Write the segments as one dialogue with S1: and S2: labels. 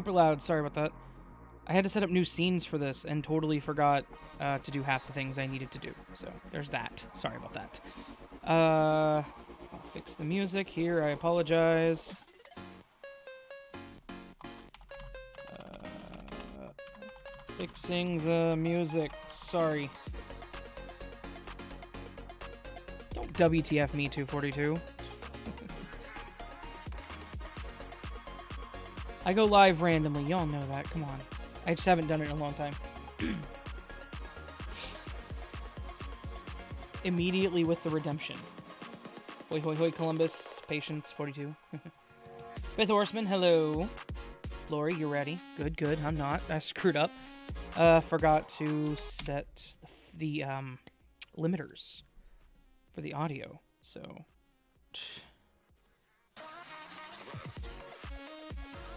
S1: super loud. Sorry about that. I had to set up new scenes for this and totally forgot to do half the things I needed to do. So there's that. Sorry about that. I'll fix the music here. I apologize. Fixing the music. Sorry. Don't WTF me, 242. I go live randomly. Y'all know that. Come on. I just haven't done it in a long time. Immediately with the redemption. Hoi hoi hoi Columbus. Patience 42. Fifth Horseman, hello. Lori, you ready? Good, good. I'm not. I screwed up. Forgot to set the limiters for the audio. So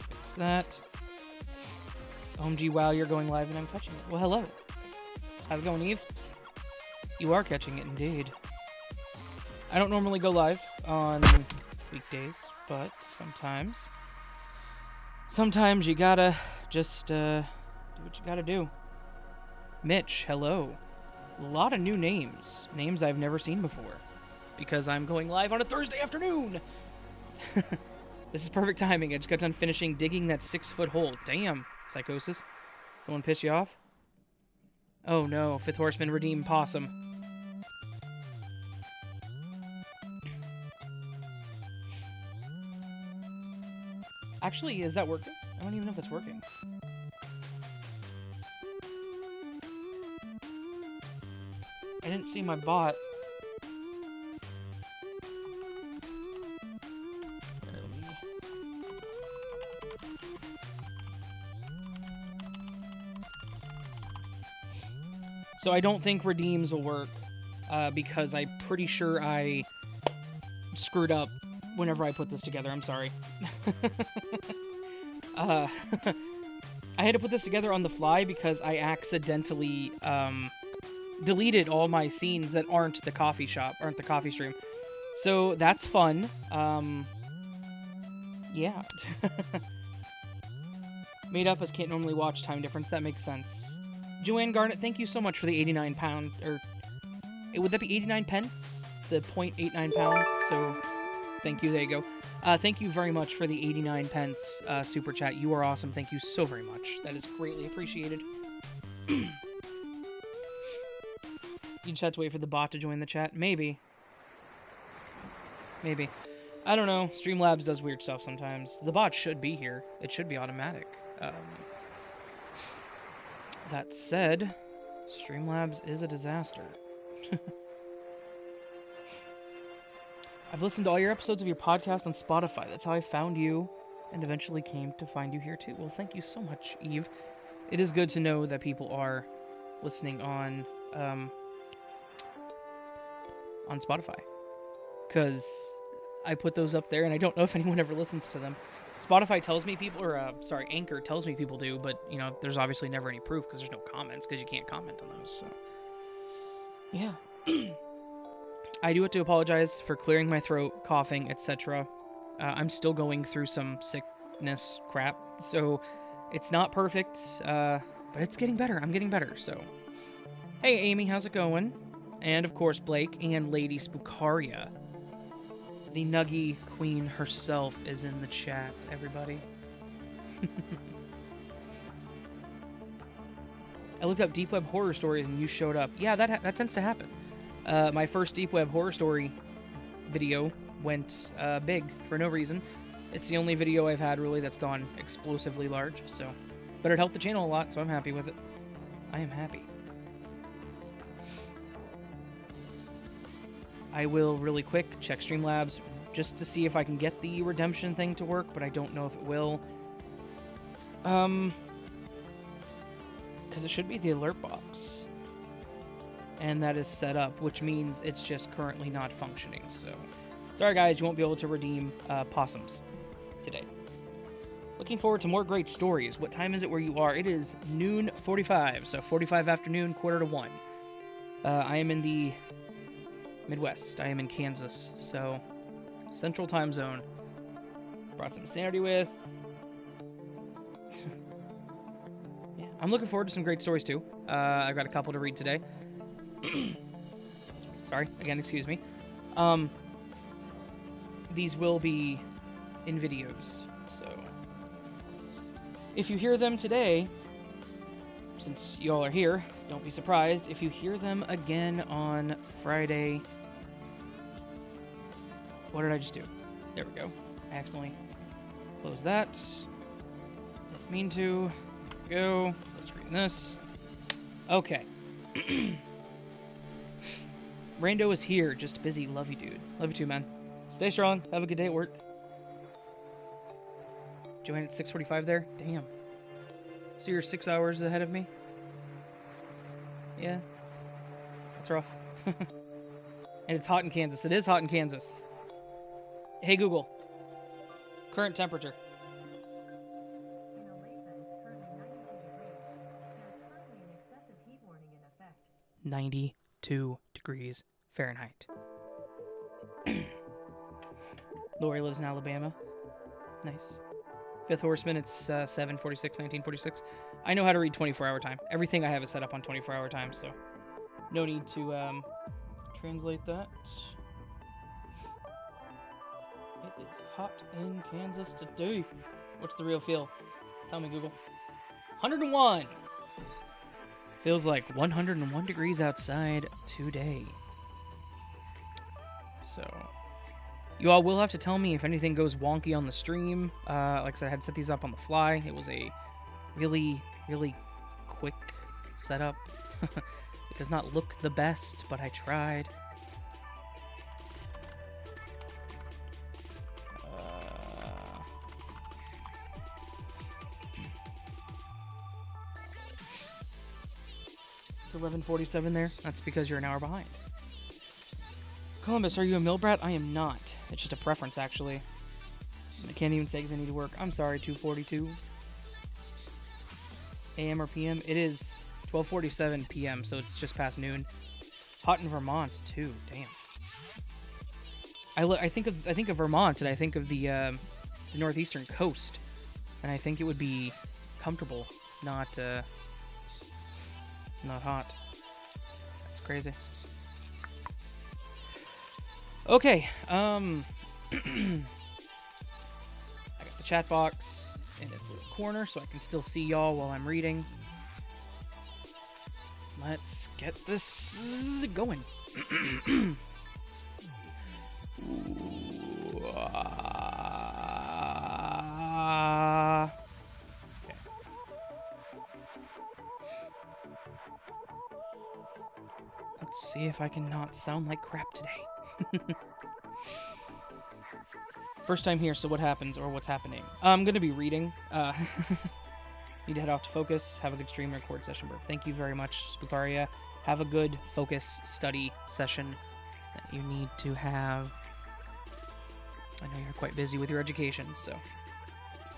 S1: fix that. OMG, wow, you're going live and I'm catching it. Well, hello. How's it going, Eve? You are catching it, indeed. I don't normally go live on weekdays, but sometimes you gotta just do what you gotta do. Mitch, hello. A lot of new names. Names I've never seen before. Because I'm going live on a Thursday afternoon! This is perfect timing. I just got done finishing digging that 6-foot hole. Damn, Psychosis. Someone piss you off? Oh no, Fifth Horseman redeem Possum. Actually, is that working? I don't even know if that's working. I didn't see my bot. So I don't think redeems will work because I'm pretty sure I screwed up whenever I put this together. I'm sorry. I had to put this together on the fly because I accidentally deleted all my scenes that aren't the coffee stream. So that's fun. Yeah. Made up as can't normally watch time difference. That makes sense. Joanne Garnett, thank you so much for the 89 pound, or would that be 89 pence? The 0.89 pounds. So thank you. There you go. Thank you very much for the 89 pence super chat. You are awesome. Thank you so very much. That is greatly appreciated. You just have to wait for the bot to join the chat. Maybe. Maybe. I don't know. Streamlabs does weird stuff sometimes. The bot should be here. It should be automatic. That said, Streamlabs is a disaster. I've listened to all your episodes of your podcast on Spotify. That's how I found you and eventually came to find you here too. Well, thank you so much, Eve. It is good to know that people are listening on Spotify. Because I put those up there and I don't know if anyone ever listens to them. Spotify tells me people, or Anchor tells me people do, but, you know, there's obviously never any proof because there's no comments because you can't comment on those, so. Yeah. I do have to apologize for clearing my throat, coughing, etc. I'm still going through some sickness crap, so it's not perfect, but it's getting better. I'm getting better, so. Hey, Amy, how's it going? And, of course, Blake and Lady Spookaria. The Nuggy Queen herself is in the chat, everybody. I looked up Deep Web horror stories and you showed up. Yeah, that tends to happen. My first Deep Web horror story video went big for no reason. It's the only video I've had, really, that's gone explosively large, so. But it helped the channel a lot, so I'm happy with it. I am happy. I will, really quick, check Streamlabs just to see if I can get the redemption thing to work, but I don't know if it will. Because it should be the alert box. And that is set up, which means it's just currently not functioning, so. Sorry guys, you won't be able to redeem possums today. Looking forward to more great stories. What time is it where you are? It is noon 45, so 45 afternoon, 1:45. I am in the Midwest. I am in Kansas, so Central Time Zone. Brought some sanity with. I'm looking forward to some great stories too. I've got a couple to read today. Sorry, again, excuse me. These will be in videos, so if you hear them today, since you all are here, don't be surprised if you hear them again on Friday. What did I just do? There we go. I accidentally closed that. Didn't mean to. Go. Let's read this. Okay. Rando is here. Just busy. Love you, dude. Love you too, man. Stay strong. Have a good day at work. Joanne at 6:45 there? Damn. So you're 6 hours ahead of me? Yeah. That's rough. And it's hot in Kansas. It is hot in Kansas. Hey, Google. Current temperature. 92 degrees Fahrenheit. Lori lives in Alabama. Nice. Fifth Horseman, it's 7:46, 1946. I know how to read 24-hour time. Everything I have is set up on 24-hour time, so no need to translate that. It is hot in Kansas today. What's the real feel? Tell me, Google. 101! Feels like 101 degrees outside today. So, you all will have to tell me if anything goes wonky on the stream. Like I said, I had set these up on the fly. It was a really, really quick setup. It does not look the best, but I tried. It's 11:47 there. That's because you're an hour behind. Columbus, are you a mill brat? I am not. It's just a preference, actually. I can't even say because I need to work. I'm sorry, 2:42 a.m. or p.m. It is 12:47 p.m., so it's just past noon. It's hot in Vermont too. Damn. I think of Vermont, and I think of the northeastern coast, and I think it would be comfortable, not hot. That's crazy. Okay, I got the chat box in its little corner so I can still see y'all while I'm reading. Let's get this going. Okay. Let's see if I can not sound like crap today. First time here, so what happens or what's happening? I'm going to be reading. Need to head off to focus. Have a good stream record session, bro. Thank you very much, Spookaria. Have a good focus study session that you need to have. I know you're quite busy with your education, so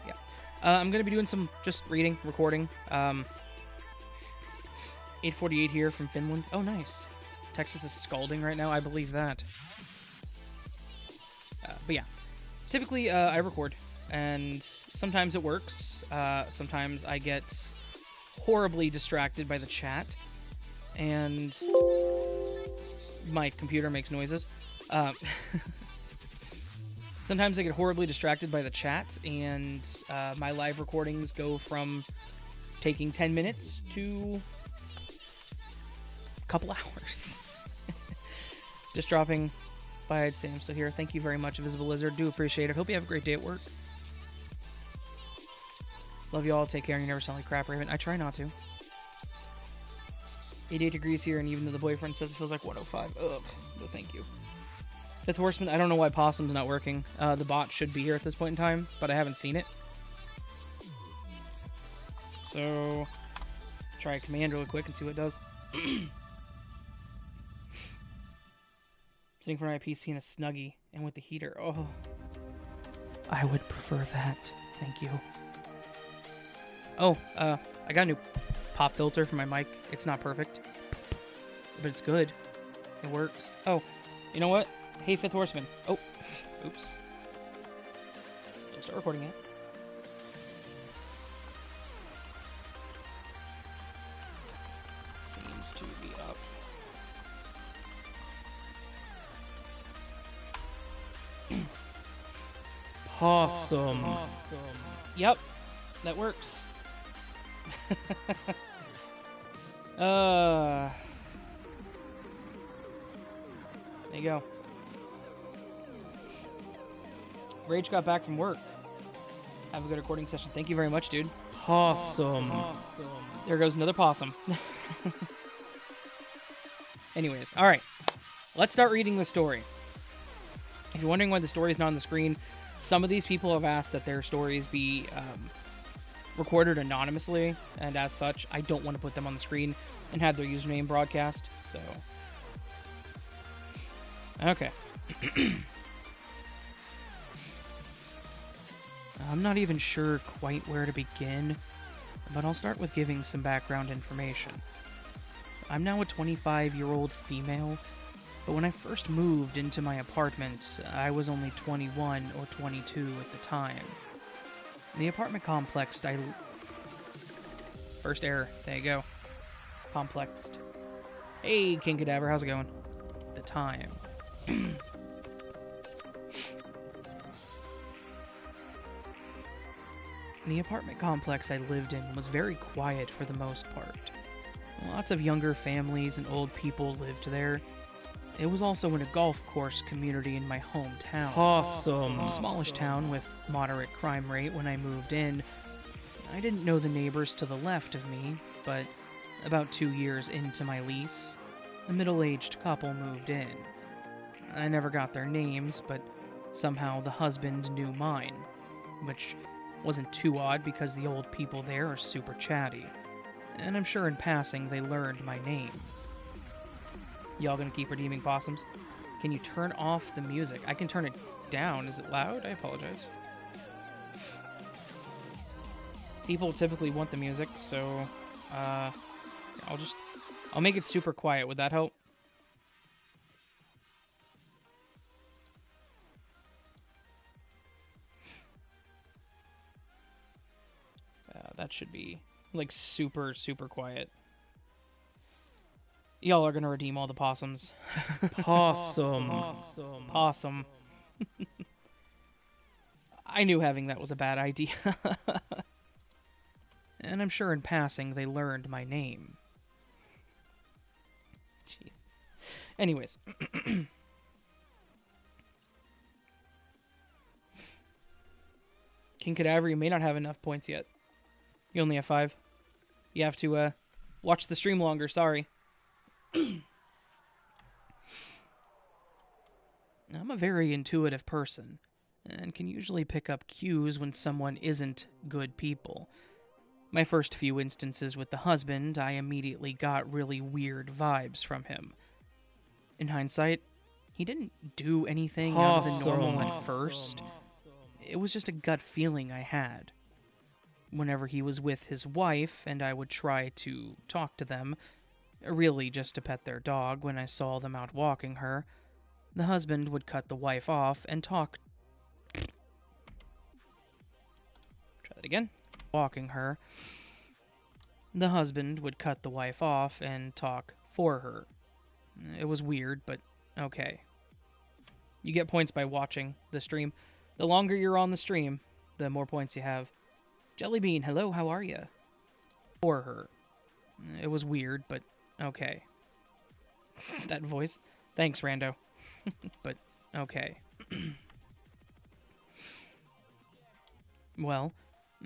S1: yeah. I'm going to be doing some just reading, recording. 8:48 here from Finland. Oh, nice. Texas is scalding right now. I believe that. But yeah, typically I record, and sometimes it works. Sometimes I get horribly distracted by the chat, and my computer makes noises. Sometimes I get horribly distracted by the chat, and my live recordings go from taking 10 minutes to a couple hours. Just dropping by, I'd say I'm still here. Thank you very much, Invisible Lizard. Do appreciate it. Hope you have a great day at work. Love you all. Take care, and you never sound like crap, Raven. I try not to. 88 degrees here, and even though the boyfriend says it feels like 105. Ugh. No, thank you. Fifth Horseman, I don't know why Possum's not working. The bot should be here at this point in time, but I haven't seen it. So, try a command real quick and see what it does. Sitting in front of my PC in a Snuggie and with the heater. Oh, I would prefer that. Thank you. Oh, I got a new pop filter for my mic. It's not perfect, but it's good. It works. Oh, you know what? Hey, Fifth Horseman. Oh, oops. Don't start recording yet. Awesome. Yep, that works. There you go. Rage got back from work. Have a good recording session. Thank you very much, dude. Awesome. There goes another possum. Anyways, all right. Let's start reading the story. If you're wondering why the story is not on the screen, some of these people have asked that their stories be recorded anonymously, and as such, I don't want to put them on the screen and have their username broadcast, so... Okay. I'm not even sure quite where to begin, but I'll start with giving some background information. I'm now a 25-year-old female, but when I first moved into my apartment, I was only 21 or 22 at the time. In the apartment complex, First error. There you go. Complexed. Hey, King Cadaver, how's it going? The time. The apartment complex I lived in was very quiet for the most part. Lots of younger families and old people lived there. It was also in a golf course community in my hometown. Awesome. A smallish town with moderate crime rate when I moved in. I didn't know the neighbors to the left of me, but about 2 years into my lease, a middle-aged couple moved in. I never got their names, but somehow the husband knew mine, which wasn't too odd because the old people there are super chatty, and I'm sure in passing they learned my name. Y'all gonna keep redeeming possums? Can you turn off the music? I can turn it down. Is it loud? I apologize. People typically want the music, so I'll make it super quiet. Would that help? That should be like super, super quiet. Y'all are gonna redeem all the possums. Possum. Possum. I knew having that was a bad idea. And I'm sure in passing they learned my name. Jesus. Anyways. King Cadaver, you may not have enough points yet. You only have 5. You have to watch the stream longer, sorry. I'm a very intuitive person, and can usually pick up cues when someone isn't good people. My first few instances with the husband, I immediately got really weird vibes from him. In hindsight, he didn't do anything out of the normal at first. It was just a gut feeling I had. Whenever he was with his wife, and I would try to talk to them, really just to pet their dog when I saw them out walking her, the husband would cut the wife off and talk... Try that again. Walking her. The husband would cut the wife off and talk for her. It was weird, but okay. You get points by watching the stream. The longer you're on the stream, the more points you have. Jellybean, hello, how are you? For her. It was weird, but okay. That voice. Thanks, Rando. But okay. Well,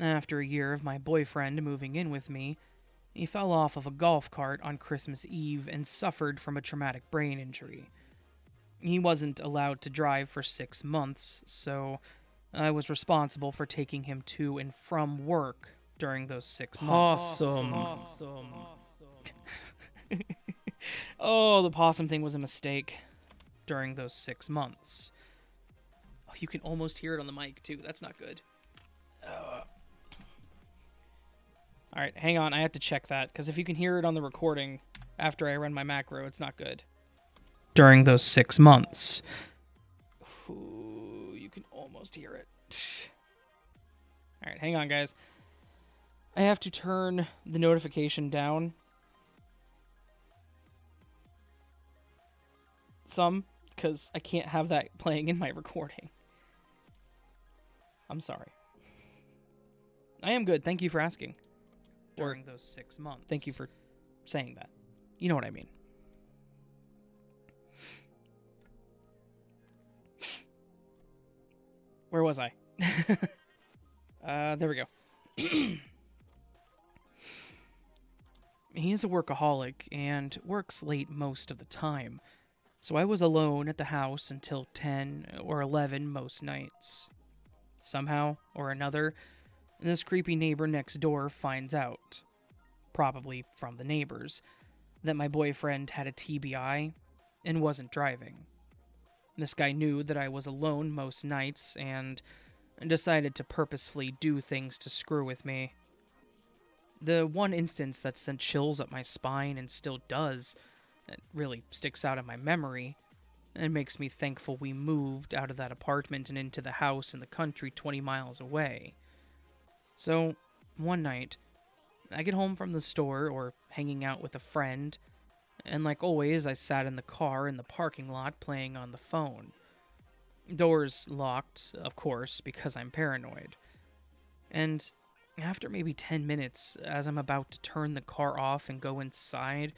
S1: after a year of my boyfriend moving in with me, he fell off of a golf cart on Christmas Eve and suffered from a traumatic brain injury. He wasn't allowed to drive for 6 months, so I was responsible for taking him to and from work during those 6 months. Awesome. Oh, the possum thing was a mistake during those 6 months. Oh, you can almost hear it on the mic, too. That's not good. Alright, hang on. I have to check that, because if you can hear it on the recording after I run my macro, it's not good. During those 6 months. Ooh, you can almost hear it. Alright, hang on, guys. I have to turn the notification down some, because I can't have that playing in my recording. I'm sorry. I am good. Thank you for asking. During those 6 months. Thank you for saying that. You know what I mean. Where was I? There we go. He is a workaholic and works late most of the time, so I was alone at the house until 10 or 11 most nights. Somehow or another, this creepy neighbor next door finds out, probably from the neighbors, that my boyfriend had a TBI and wasn't driving. This guy knew that I was alone most nights and decided to purposefully do things to screw with me. The one instance that sent chills up my spine and still does, it really sticks out in my memory, and makes me thankful we moved out of that apartment and into the house in the country 20 miles away. So, one night, I get home from the store or hanging out with a friend, and like always, I sat in the car in the parking lot playing on the phone. Doors locked, of course, because I'm paranoid. And after maybe 10 minutes, as I'm about to turn the car off and go inside,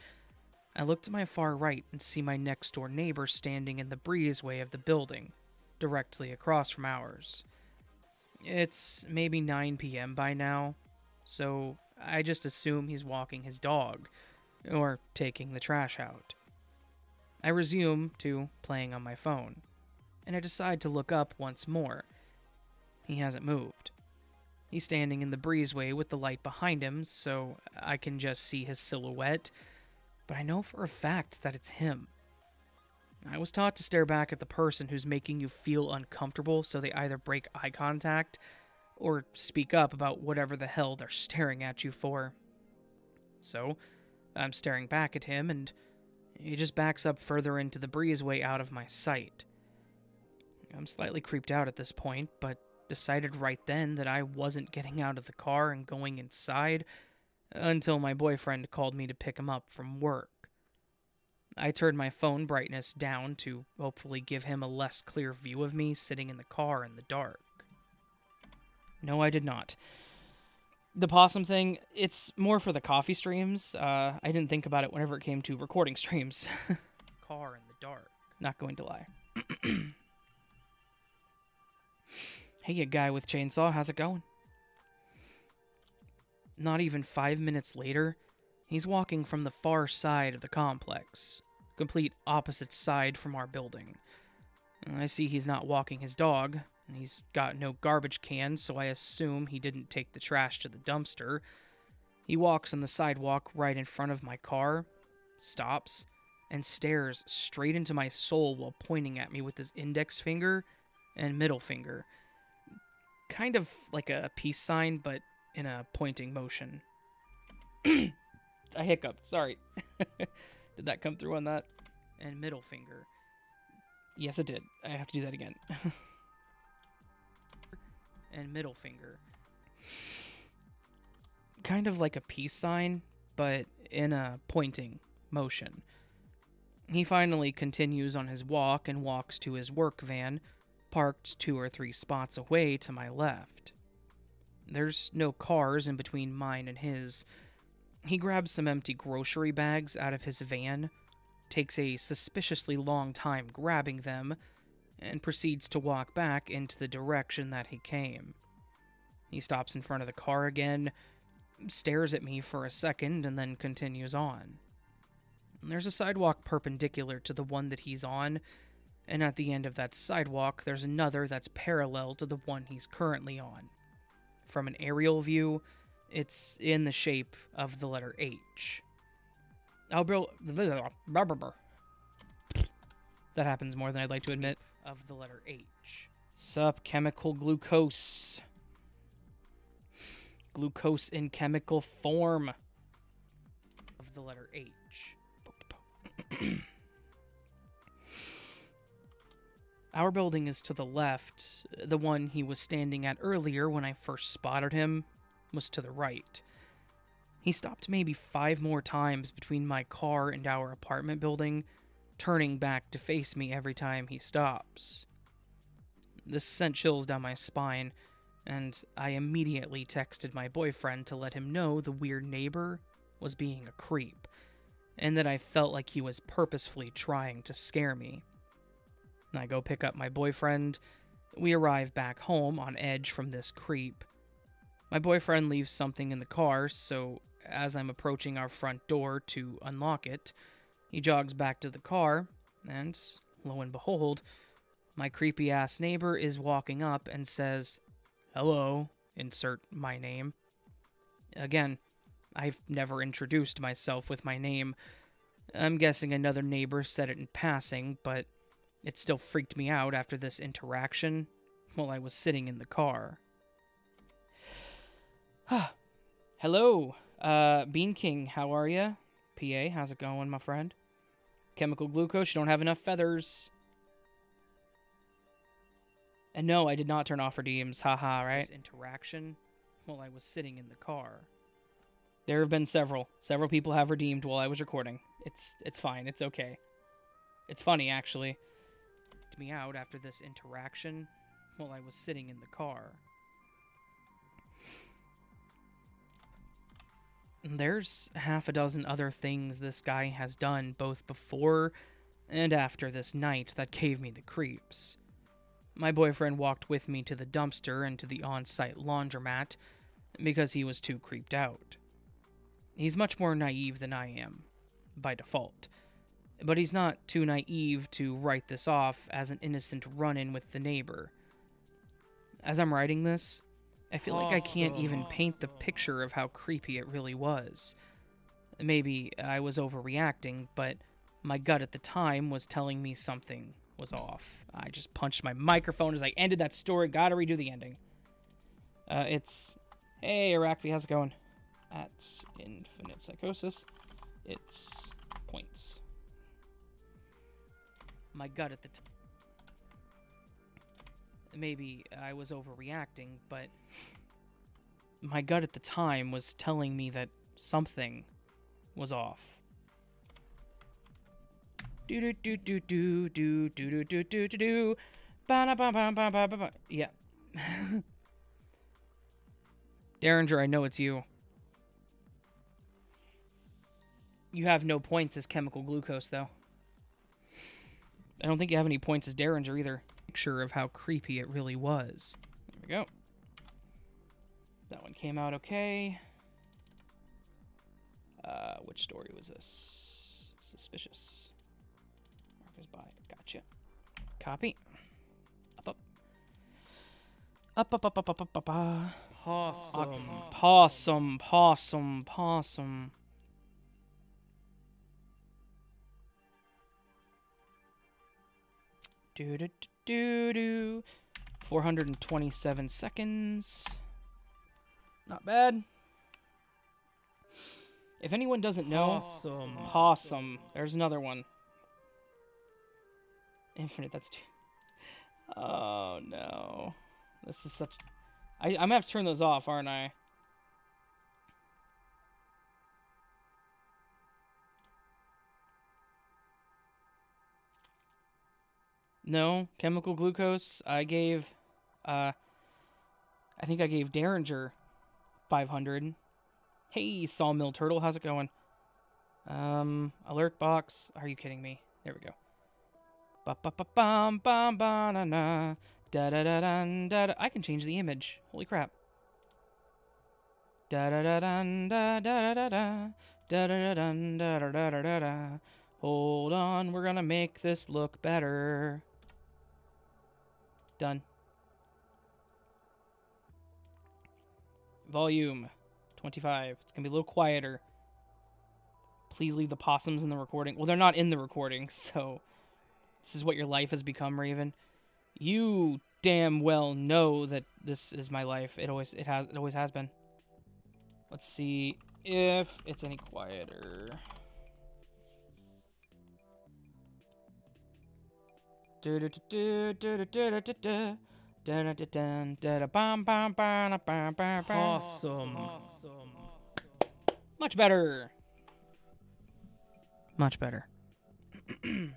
S1: I look to my far right and see my next door neighbor standing in the breezeway of the building, directly across from ours. It's maybe 9 p.m. by now, so I just assume he's walking his dog, or taking the trash out. I resume to playing on my phone, and I decide to look up once more. He hasn't moved. He's standing in the breezeway with the light behind him, so I can just see his silhouette, but I know for a fact that it's him. I was taught to stare back at the person who's making you feel uncomfortable, so they either break eye contact or speak up about whatever the hell they're staring at you for. So, I'm staring back at him, and he just backs up further into the breezeway out of my sight. I'm slightly creeped out at this point, but decided right then that I wasn't getting out of the car and going inside until my boyfriend called me to pick him up from work. I turned my phone brightness down to hopefully give him a less clear view of me sitting in the car in the dark. No, I did not. The possum thing, it's more for the coffee streams. I didn't think about it whenever it came to recording streams. Car in the dark. Not going to lie. Hey, you guy with chainsaw, how's it going? Not even 5 minutes later, he's walking from the far side of the complex, complete opposite side from our building. I see he's not walking his dog, and he's got no garbage can, so I assume he didn't take the trash to the dumpster. He walks on the sidewalk right in front of my car, stops, and stares straight into my soul while pointing at me with his index finger and middle finger. Kind of like a peace sign, but in a pointing motion. I hiccuped, sorry. Did that come through on that? And middle finger. Yes, it did. I have to do that again. And middle finger. Kind of like a peace sign, but in a pointing motion. He finally continues on his walk and walks to his work van, parked 2 or 3 spots away to my left. There's no cars in between mine and his. He grabs some empty grocery bags out of his van, takes a suspiciously long time grabbing them, and proceeds to walk back into the direction that he came. He stops in front of the car again, stares at me for a second, and then continues on. There's a sidewalk perpendicular to the one that he's on, and at the end of that sidewalk, there's another that's parallel to the one he's currently on. From an aerial view, it's in the shape of the letter H. That happens more than I'd like to admit. Of the letter H. Sup, chemical glucose. Glucose in chemical form. Of the letter H. Our building is to the left. The one he was standing at earlier when I first spotted him was to the right. He stopped maybe 5 more times between my car and our apartment building, turning back to face me every time he stops. This sent chills down my spine, and I immediately texted my boyfriend to let him know the weird neighbor was being a creep, and that I felt like he was purposefully trying to scare me. I go pick up my boyfriend. We arrive back home on edge from this creep. My boyfriend leaves something in the car, so as I'm approaching our front door to unlock it, he jogs back to the car, and lo and behold, my creepy-ass neighbor is walking up and says, "Hello," insert my name. Again, I've never introduced myself with my name. I'm guessing another neighbor said it in passing, but it still freaked me out after this interaction while I was sitting in the car. Hello, Bean King, how are ya? PA, how's it going, my friend? Chemical glucose, you don't have enough feathers. And no, I did not turn off redeems, haha, right? This interaction while I was sitting in the car. There have been several. Several people have redeemed while I was recording. It's fine, it's okay. It's funny, actually. Freaked me out after this interaction while I was sitting in the car. There's half a dozen other things this guy has done both before and after this night that gave me the creeps. My boyfriend walked with me to the dumpster and to the on-site laundromat because he was too creeped out. He's much more naive than I am, by default. But he's not too naive to write this off as an innocent run-in with the neighbor. As I'm writing this, I feel like I can't even paint the picture of how creepy it really was. Maybe I was overreacting, but my gut at the time was telling me something was off. I just punched my microphone as I ended that story. Gotta redo the ending. It's... Hey, Arakvi, how's it going? At Infinite Psychosis, it's points. My gut at the time. Maybe I was overreacting, but my gut at the time was telling me that something was off. Do do do do do do do do do do do do. Ba ba ba ba ba ba. Yeah. Derringer, I know it's you. You have no points as chemical glucose, though. I don't think you have any points as Derringer either. Picture of how creepy it really was. There we go. That one came out okay. Which story was this? Suspicious. Marcus by. Gotcha. Copy. Up. Up, up, up, up, up, up, up, up. Possum. Possum, possum, possum. Do do do do. 427 seconds. Not bad. If anyone doesn't know, possum. There's another one. Infinite. That's two. Oh no. This is such. I'm gonna have to turn those off, aren't I? No, chemical glucose. I gave, I think I gave Derringer 500. Hey, Sawmill Turtle, how's it going? Alert box. Are you kidding me? There we go. Ba ba ba bum bum ba na na. Da da da da da. I can change the image. Holy crap. Da da da da da da da da. Da da da da da da da da. Hold on, we're gonna make this look better. Done. Volume 25. It's gonna be a little quieter. Please leave the possums in the recording. Well, they're not in the recording, so this is what your life has become, Raven. You damn well know that this is my life. It always has been. Let's see if it's any quieter. Awesome. Much better. Much better. I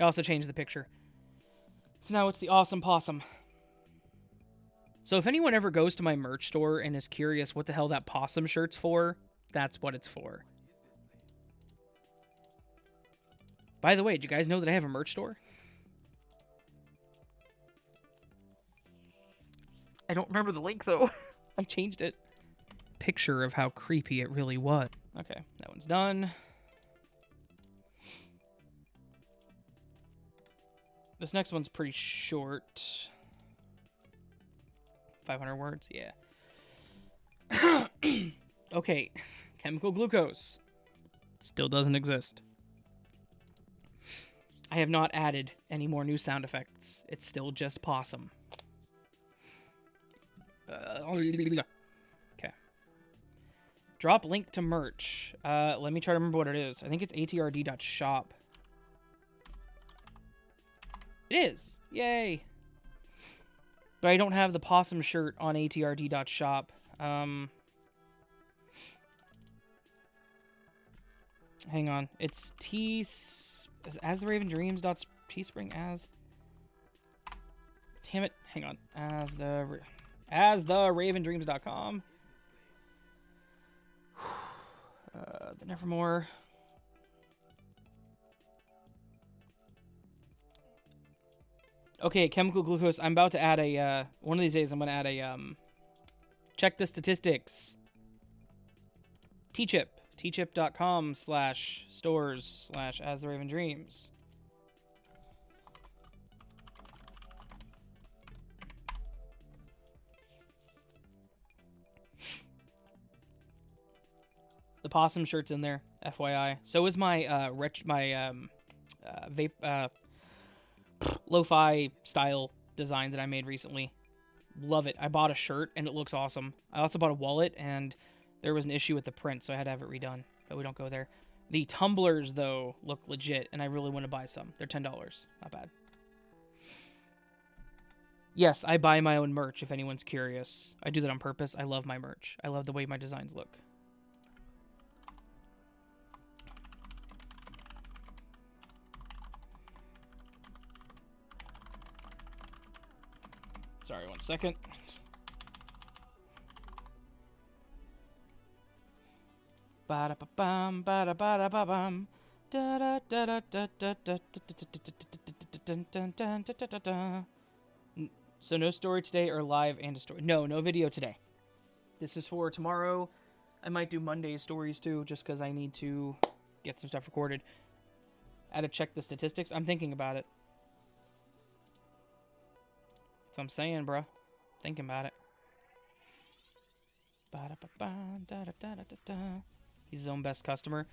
S1: also changed the picture. So now it's the awesome possum. So if anyone ever goes to my merch store and is curious what the hell that possum shirt's for, that's what it's for. By the way, did you guys know that I have a merch store? I don't remember the link, though. I changed it. Picture of how creepy it really was. Okay, that one's done. This next one's pretty short. 500 words, yeah. Okay, chemical glucose. Still doesn't exist. I have not added any more new sound effects. It's still just possum. Okay. Drop link to merch. Let me try to remember what it is. I think it's atrd.shop. It is. Yay. But I don't have the possum shirt on atrd.shop. Hang on. It's as the Raven Dreams Teespring as. Damn it. Hang on. As the ravendreams.com. The Nevermore. Okay, chemical glucose. I'm about to add a, one of these days I'm going to add a, check the statistics. Tchip. tchip.com/stores/as the Raven Dreams. The possum shirt's in there, FYI. So is my vape lo-fi style design that I made recently. Love it. I bought a shirt and it looks awesome. I also bought a wallet and there was an issue with the print, so I had to have it redone. But we don't go there. The tumblers, though, look legit, and I really want to buy some. They're $10. Not bad. Yes, I buy my own merch if anyone's curious. I do that on purpose. I love my merch. I love the way my designs look. Sorry, 1 second. Ba-da-ba-bum, ba-da-ba-da-ba-bum. Da-da-da-da-da-da-da-da-da-da-da-da-da-da-da. So no story today or live and a story. No video today. This is for tomorrow. I might do Monday stories too, just because I need to get some stuff recorded. I had to check the statistics. I'm thinking about it. That's what I'm saying, bro. Thinking about it. Ba-da-ba-bum, da-da-da-da-da-da. He's his own best customer.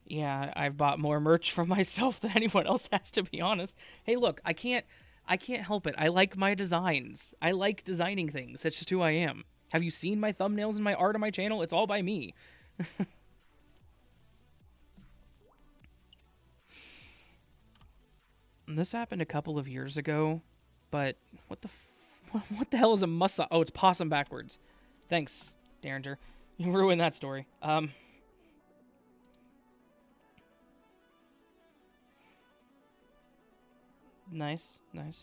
S1: Yeah, I've bought more merch from myself than anyone else has, to be honest. Hey, look, I can't help it. I like my designs. I like designing things. That's just who I am. Have you seen my thumbnails and my art on my channel? It's all by me. This happened a couple of years ago, but what the hell is a musa? Oh, it's possum backwards. Thanks, Derringer. You ruined that story. Nice. And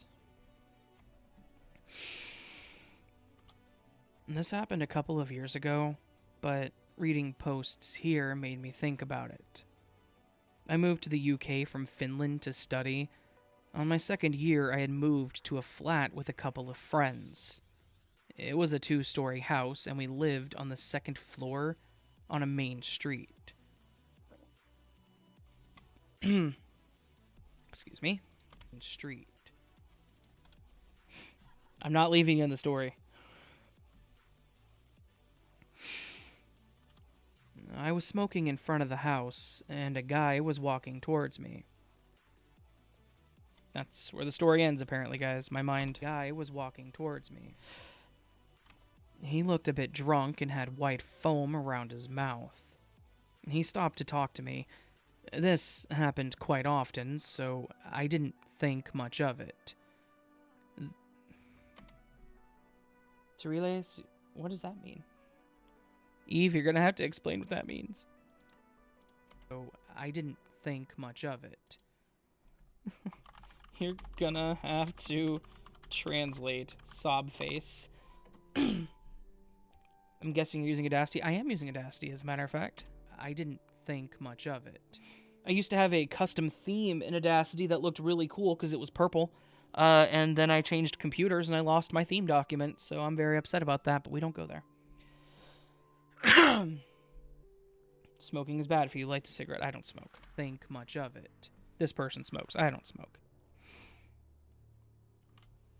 S1: this happened a couple of years ago, but reading posts here made me think about it. I moved to the UK from Finland to study. On my second year, I had moved to a flat with a couple of friends. It was a 2-story house, and we lived on the 2nd floor on a main street. Excuse me. Street. I'm not leaving you in the story. I was smoking in front of the house, and a guy was walking towards me. That's where the story ends, apparently, guys. My mind. Guy was walking towards me. He looked a bit drunk and had white foam around his mouth. He stopped to talk to me. This happened quite often, so I didn't think much of it. Teriles? What does that mean? Eve, you're gonna have to explain what that means. So I didn't think much of it. You're gonna have to translate sob face. I'm guessing you're using Audacity. I am using Audacity, as a matter of fact. I didn't think much of it. I used to have a custom theme in Audacity that looked really cool because it was purple. And then I changed computers and I lost my theme document, so I'm very upset about that, but we don't go there. Smoking is bad for you. Light a cigarette. I don't smoke. Think much of it. This person smokes. I don't smoke.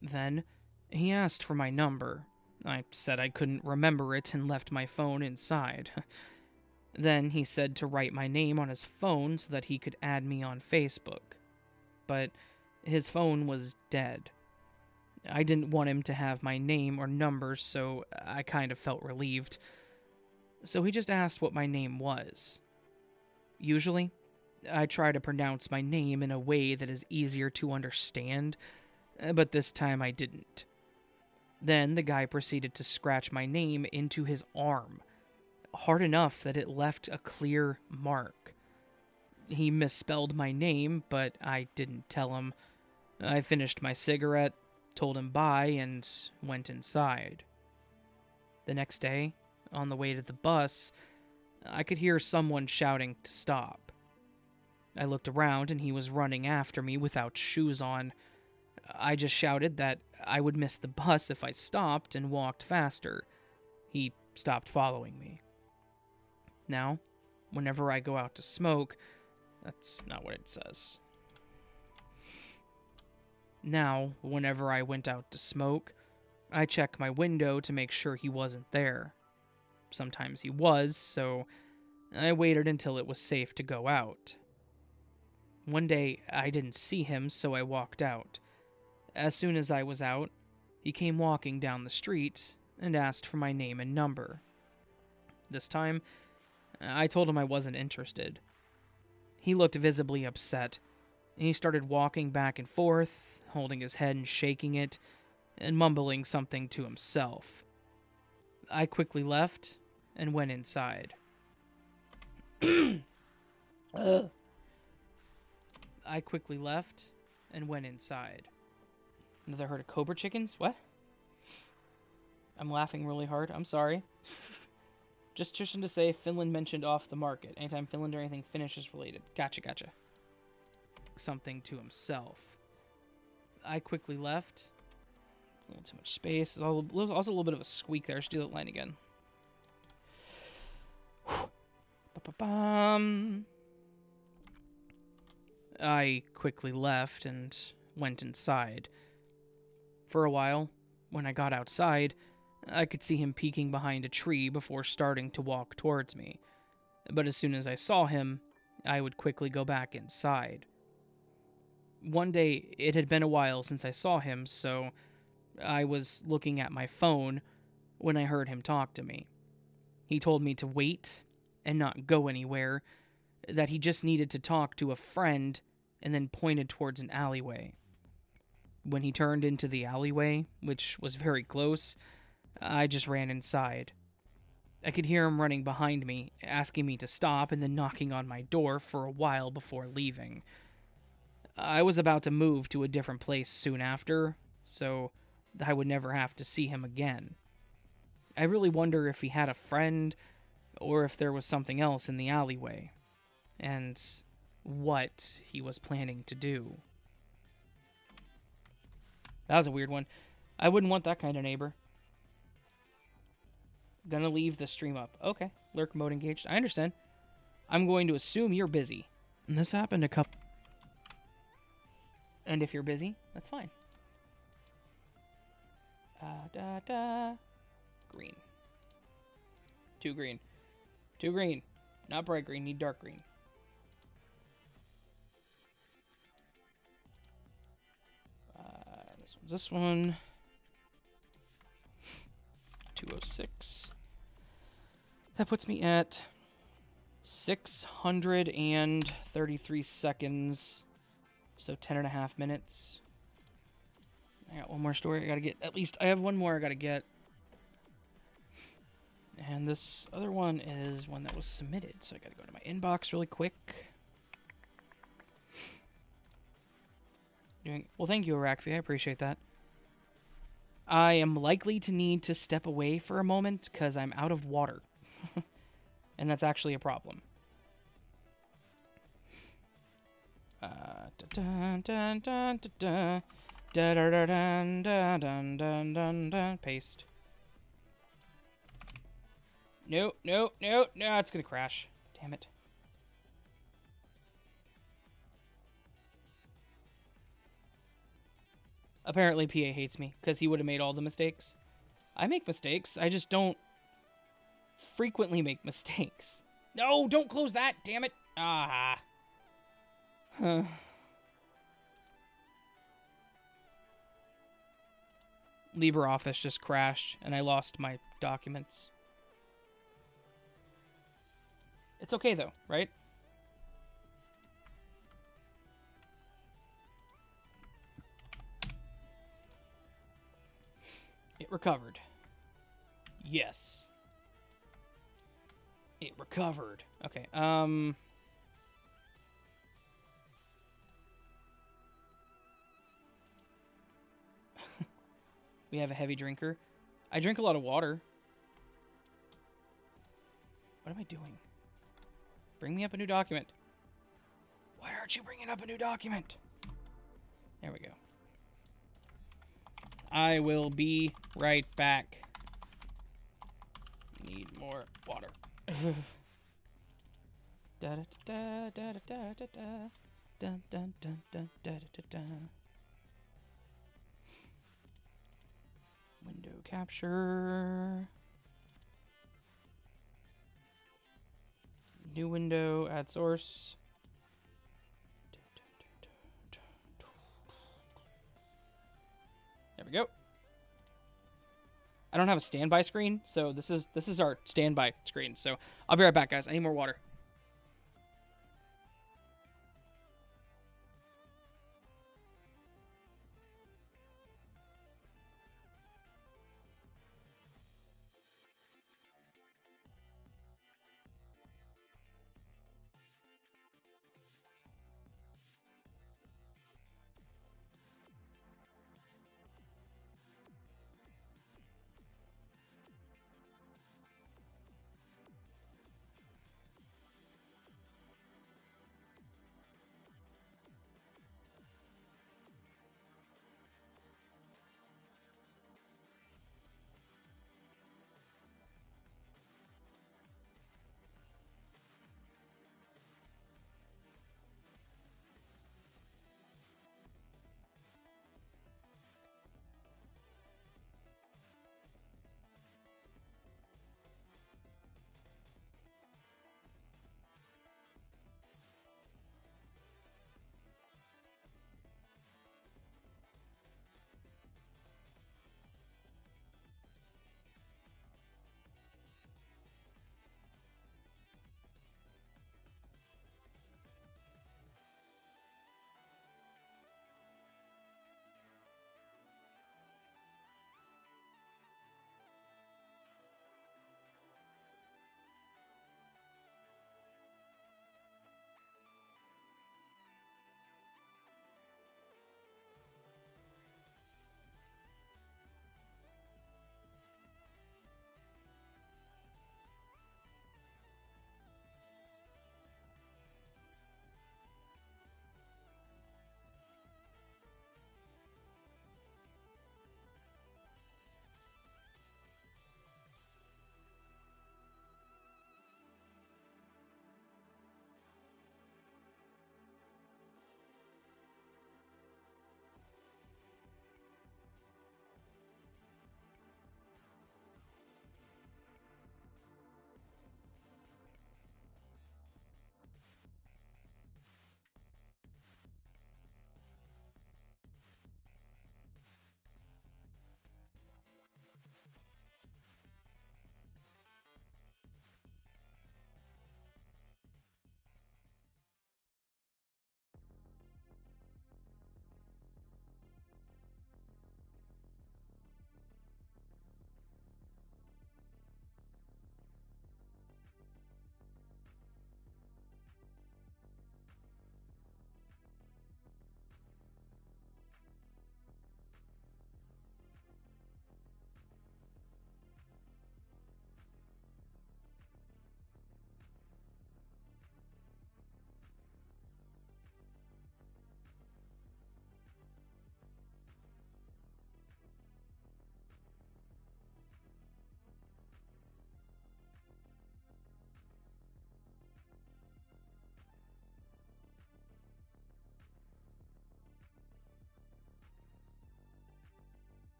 S1: Then he asked for my number. I said I couldn't remember it and left my phone inside. Then he said to write my name on his phone so that he could add me on Facebook. But his phone was dead. I didn't want him to have my name or number, so I kind of felt relieved. So he just asked what my name was. Usually, I try to pronounce my name in a way that is easier to understand, but this time I didn't. Then the guy proceeded to scratch my name into his arm, hard enough that it left a clear mark. He misspelled my name, but I didn't tell him. I finished my cigarette, told him bye, and went inside. The next day, on the way to the bus, I could hear someone shouting to stop. I looked around and he was running after me without shoes on. I just shouted that I would miss the bus if I stopped and walked faster. He stopped following me. Now, whenever I go out to smoke, that's not what it says. Now, whenever I went out to smoke, I check my window to make sure he wasn't there. Sometimes he was, so I waited until it was safe to go out. One day, I didn't see him, so I walked out. As soon as I was out, he came walking down the street and asked for my name and number. This time, I told him I wasn't interested. He looked visibly upset. He started walking back and forth, holding his head and shaking it, and mumbling something to himself. I quickly left and went inside. I quickly left and went inside. Another herd of cobra chickens? What? I'm laughing really hard. I'm sorry. Just to say, Finland mentioned off the market. Anytime Finland or anything Finnish is related. Gotcha. Something to himself. I quickly left. A little too much space. Also a little bit of a squeak there. Let's do that line again. I quickly left and went inside. For a while, when I got outside, I could see him peeking behind a tree before starting to walk towards me. But as soon as I saw him, I would quickly go back inside. One day, it had been a while since I saw him, so I was looking at my phone when I heard him talk to me. He told me to wait and not go anywhere, that he just needed to talk to a friend, and then pointed towards an alleyway. When he turned into the alleyway, which was very close, I just ran inside. I could hear him running behind me, asking me to stop and then knocking on my door for a while before leaving. I was about to move to a different place soon after, so I would never have to see him again. I really wonder if he had a friend, or if there was something else in the alleyway, and what he was planning to do. That was a weird one. I wouldn't want that kind of neighbor. Gonna leave the stream up. Okay. Lurk mode engaged. I understand. I'm going to assume you're busy. And this happened a couple... And if you're busy, that's fine. Green. Too green. Too green. Not bright green. Need dark green. This one's this one. 206. That puts me at 633 seconds. So 10.5 minutes. I got one more story I gotta get. At least I have one more I gotta get. And this other one is one that was submitted. So I gotta go to my inbox really quick. Well, thank you, Arakvi. I appreciate that. I am likely to need to step away for a moment because I'm out of water. And that's actually a problem. Paste. No, it's gonna crash. Damn it. Apparently PA hates me because he would have made all the mistakes. I make mistakes, I just don't frequently make mistakes. No, don't close that, damn it. Ah. Huh. LibreOffice just crashed and I lost my documents. It's okay though, right? It recovered. Yes. It recovered. Okay, we have a heavy drinker. I drink a lot of water. What am I doing? Bring me up a new document. Why aren't you bringing up a new document? There we go. I will be right back. Need more water. Da da da da da da da da. Dun dun dun dun da da da da. Window capture. New window, add source. There we go. I don't have a standby screen, so this is our standby screen. So I'll be right back, guys. I need more water.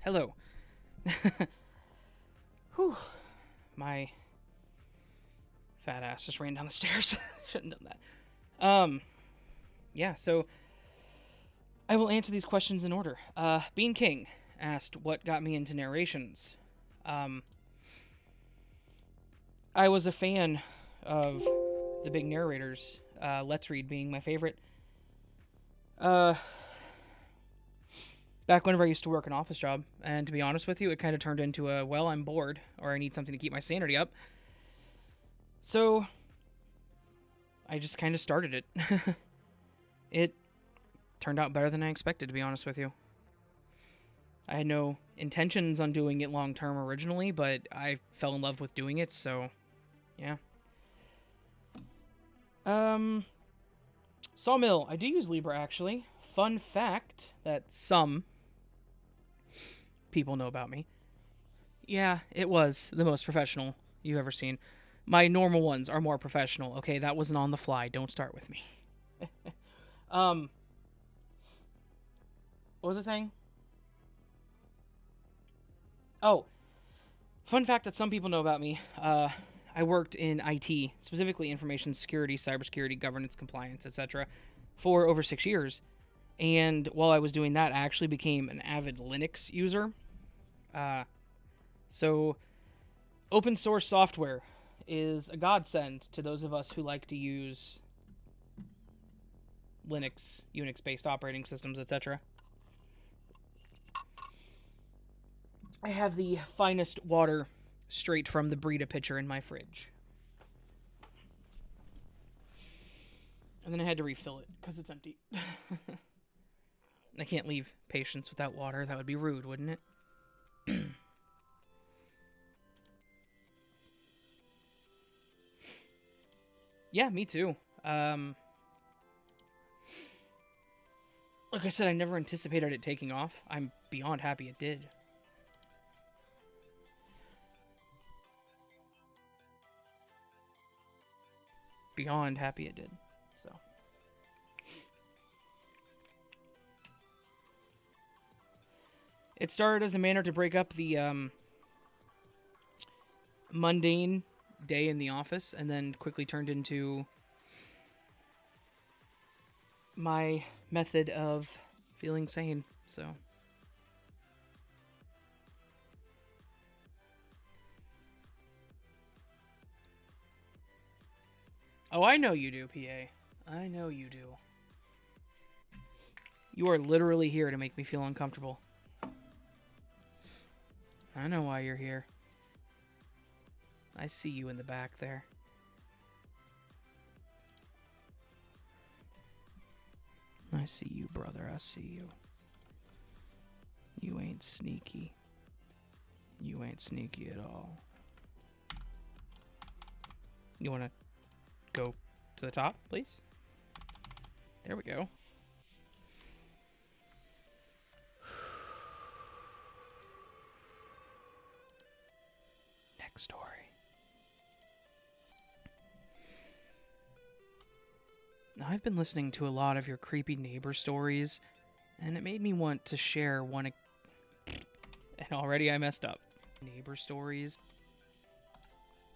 S1: Hello. Whew. My fat ass just ran down the stairs. Shouldn't have done that. Yeah, so I will answer these questions in order. Bean King asked what got me into narrations. I was a fan of the big narrators, Let's Read being my favorite. Back whenever I used to work an office job, and to be honest with you, it kind of turned into a, well, I'm bored, or I need something to keep my sanity up. So, I just kind of started it. It turned out better than I expected, to be honest with you. I had no intentions on doing it long term originally, but I fell in love with doing it, so yeah. Sawmill. I do use Libra, actually. Fun fact that some people know about me. Yeah, it was the most professional you've ever seen. My normal ones are more professional. Okay, that wasn't on the fly. Don't start with me. What was I saying? Oh, fun fact that some people know about me. I worked in IT, specifically information security, cybersecurity, governance, compliance, etc., for over 6 years. And while I was doing that, I actually became an avid Linux user. So, open source software is a godsend to those of us who like to use Linux, Unix-based operating systems, etc. I have the finest water straight from the Brita pitcher in my fridge. And then I had to refill it because it's empty. I can't leave patients without water. That would be rude, wouldn't it? Yeah, me too. Like I said, I never anticipated it taking off. I'm beyond happy it did. Beyond happy it did. So. It started as a manner to break up the mundane day in the office, and then quickly turned into my method of feeling sane. So. Oh, I know you do, PA. I know you do. You are literally here to make me feel uncomfortable. I know why you're here. I see you in the back there. I see you, brother. I see you. You ain't sneaky. You ain't sneaky at all. You want to go to the top, please? There we go. Next story. Now, I've been listening to a lot of your creepy neighbor stories, and it made me want to share one. And already I messed up. Neighbor stories.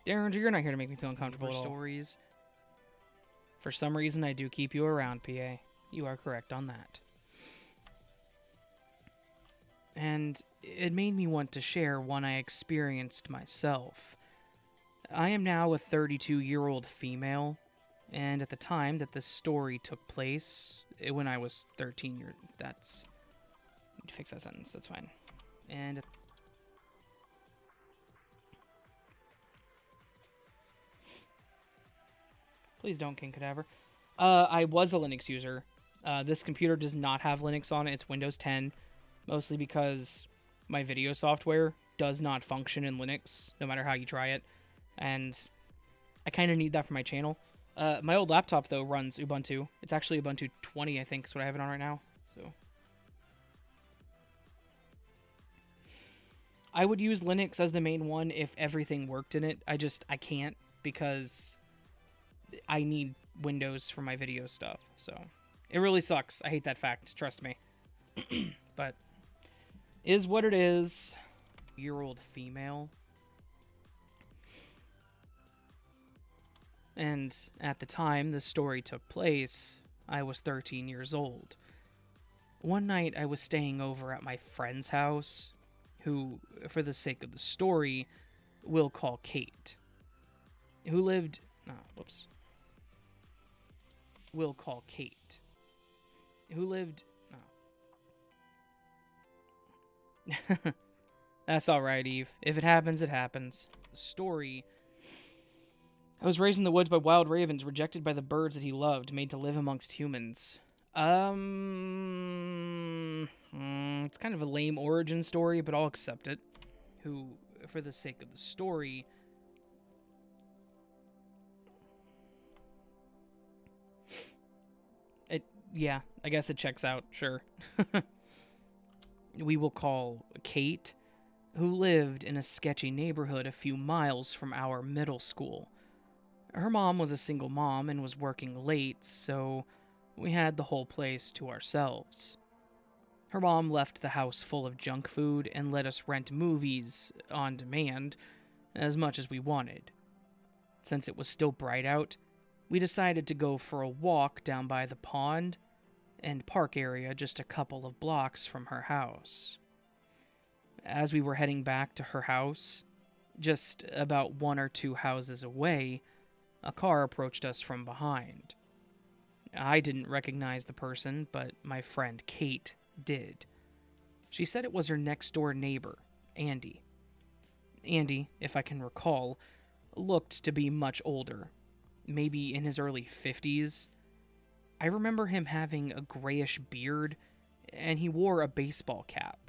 S1: Derringer, you're not here to make me feel uncomfortable at all. Stories. For some reason, I do keep you around, PA. You are correct on that. And it made me want to share one I experienced myself. I am now a 32-year-old female, and at the time that this story took place, when I was 13 years... That's... Need to fix that sentence, that's fine. And... Please don't, King Cadaver. I was a Linux user. This computer does not have Linux on it. It's Windows 10. Mostly because my video software does not function in Linux, no matter how you try it. And I kind of need that for my channel. My old laptop, though, runs Ubuntu. It's actually Ubuntu 20, I think, is what I have it on right now. So I would use Linux as the main one if everything worked in it. I can't, because I need Windows for my video stuff. So it really sucks. I hate that fact, trust me. But Is what it is. Year-old female. And at the time the story took place, I was 13 years old. One night I was staying over at my friend's house, who, for the sake of the story, we'll call Kate. Who lived... We'll call Kate. Who lived... That's alright, Eve. If it happens, it happens. The story... I was raised in the woods by wild ravens, rejected by the birds that he loved, made to live amongst humans. It's kind of a lame origin story, but I'll accept it. Who, for the sake of the story... Yeah, I guess it checks out, sure. We will call Kate, who lived in a sketchy neighborhood a few miles from our middle school. Her mom was a single mom and was working late, so we had the whole place to ourselves. Her mom left the house full of junk food and let us rent movies on demand as much as we wanted. Since it was still bright out, we decided to go for a walk down by the pond and park area just a couple of blocks from her house. As we were heading back to her house, just about 1 or 2 houses away, a car approached us from behind. I didn't recognize the person, but my friend Kate did. She said it was her next-door neighbor, Andy. Andy, if I can recall, looked to be much older, maybe in his early 50s. I remember him having a grayish beard, and he wore a baseball cap.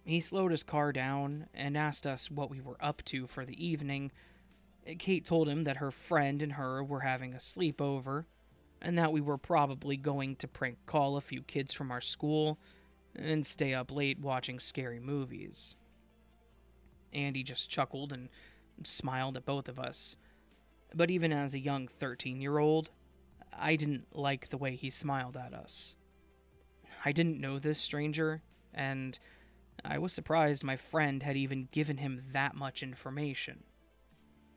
S1: He slowed his car down and asked us what we were up to for the evening. Kate told him that her friend and her were having a sleepover, and that we were probably going to prank call a few kids from our school and stay up late watching scary movies. Andy just chuckled and smiled at both of us. But even as a young 13-year-old, I didn't like the way he smiled at us. I didn't know this stranger, and I was surprised my friend had even given him that much information.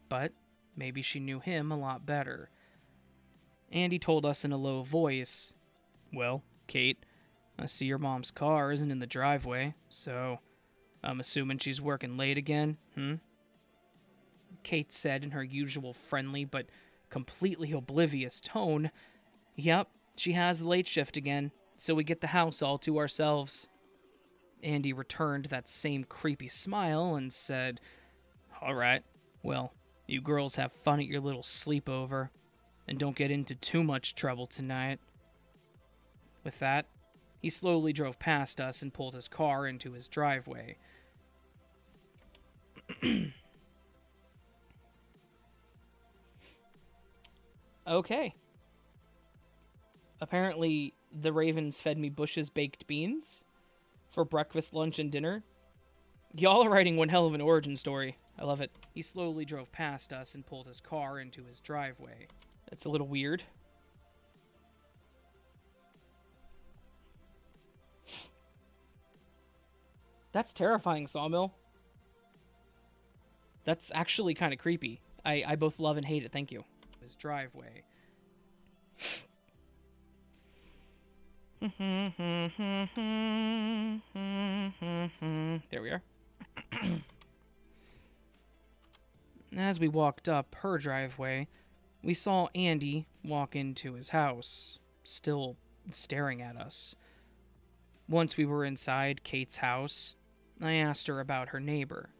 S1: But maybe she knew him a lot better. Andy told us in a low voice, "Well, Kate, I see your mom's car isn't in the driveway, so I'm assuming she's working late again, Kate said in her usual friendly but completely oblivious tone, "Yep, she has the late shift again, so we get the house all to ourselves." Andy returned that same creepy smile and said, "All right, well, you girls have fun at your little sleepover, and don't get into too much trouble tonight." With that, he slowly drove past us and pulled his car into his driveway. Okay. Apparently, the Ravens fed me Bush's baked beans for breakfast, lunch, and dinner. Y'all are writing one hell of an origin story. I love it. He slowly drove past us and pulled his car into his driveway. That's a little weird. That's terrifying, Sawmill. That's actually kind of creepy. I both love and hate it. Thank you. His driveway. There we are. As we walked up her driveway, we saw Andy walk into his house, still staring at us. Once we were inside Kate's house, I asked her about her neighbor.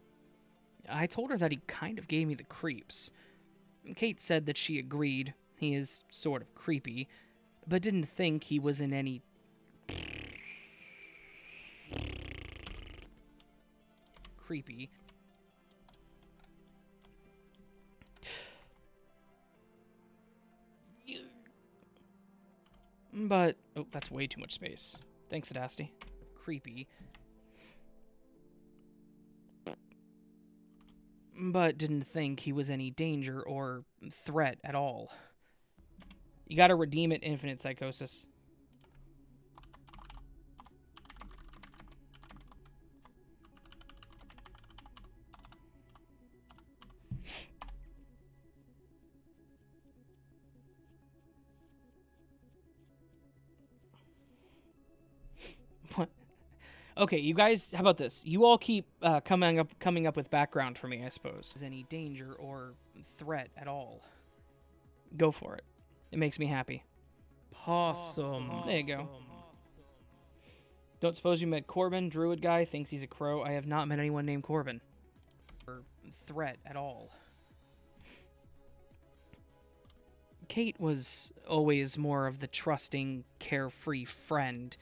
S1: I told her that he kind of gave me the creeps. Kate said that she agreed. He is sort of creepy, but didn't think he was in any creepy. But, oh, that's way too much space. Thanks, Adasti. Creepy. But didn't think he was any danger or threat at all. You gotta redeem it, Infinite Psychosis. What? Okay, you guys, how about this? You all keep coming up with background for me, I suppose. Is any danger or threat at all? Go for it. It makes me happy. Possum. There you go. Don't suppose you met Corbin, druid guy, thinks he's a crow. I have not met anyone named Corbin. Or threat at all. Kate was always more of the trusting, carefree friend,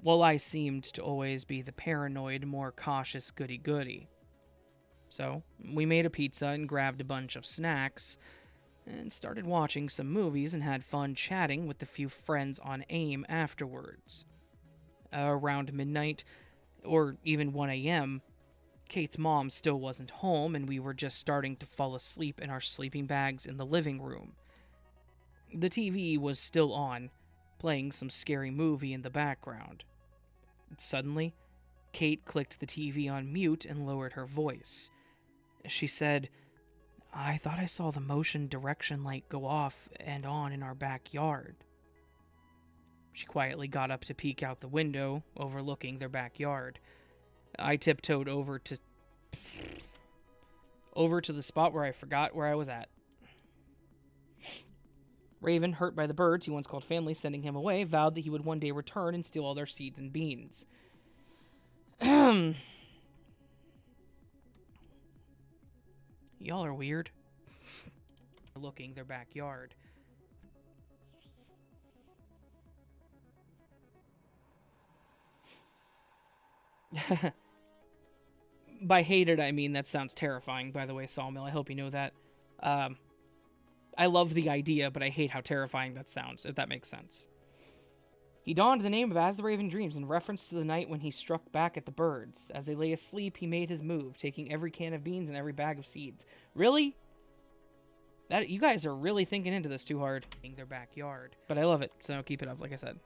S1: while I seemed to always be the paranoid, more cautious goody-goody. So, we made a pizza and grabbed a bunch of snacks, and started watching some movies and had fun chatting with the few friends on AIM afterwards. Around midnight, or even 1 a.m., Kate's mom still wasn't home, and we were just starting to fall asleep in our sleeping bags in the living room. The TV was still on, playing some scary movie in the background. Suddenly, Kate clicked the TV on mute and lowered her voice. She said, "I thought I saw the motion direction light go off and on in our backyard." She quietly got up to peek out the window, overlooking their backyard. I tiptoed over to the spot where I forgot where I was at. Raven, hurt by the birds he once called family sending him away, vowed that he would one day return and steal all their seeds and beans. Y'all are weird. Looking their backyard. By hated, I mean that sounds terrifying, by the way, Sawmill. I hope you know that. I love the idea, but I hate how terrifying that sounds, if that makes sense. He donned the name of As the Raven Dreams in reference to the night when he struck back at the birds. As they lay asleep, he made his move, taking every can of beans and every bag of seeds. Really? You guys are really thinking into this too hard. In their backyard. But I love it, so keep it up, like I said.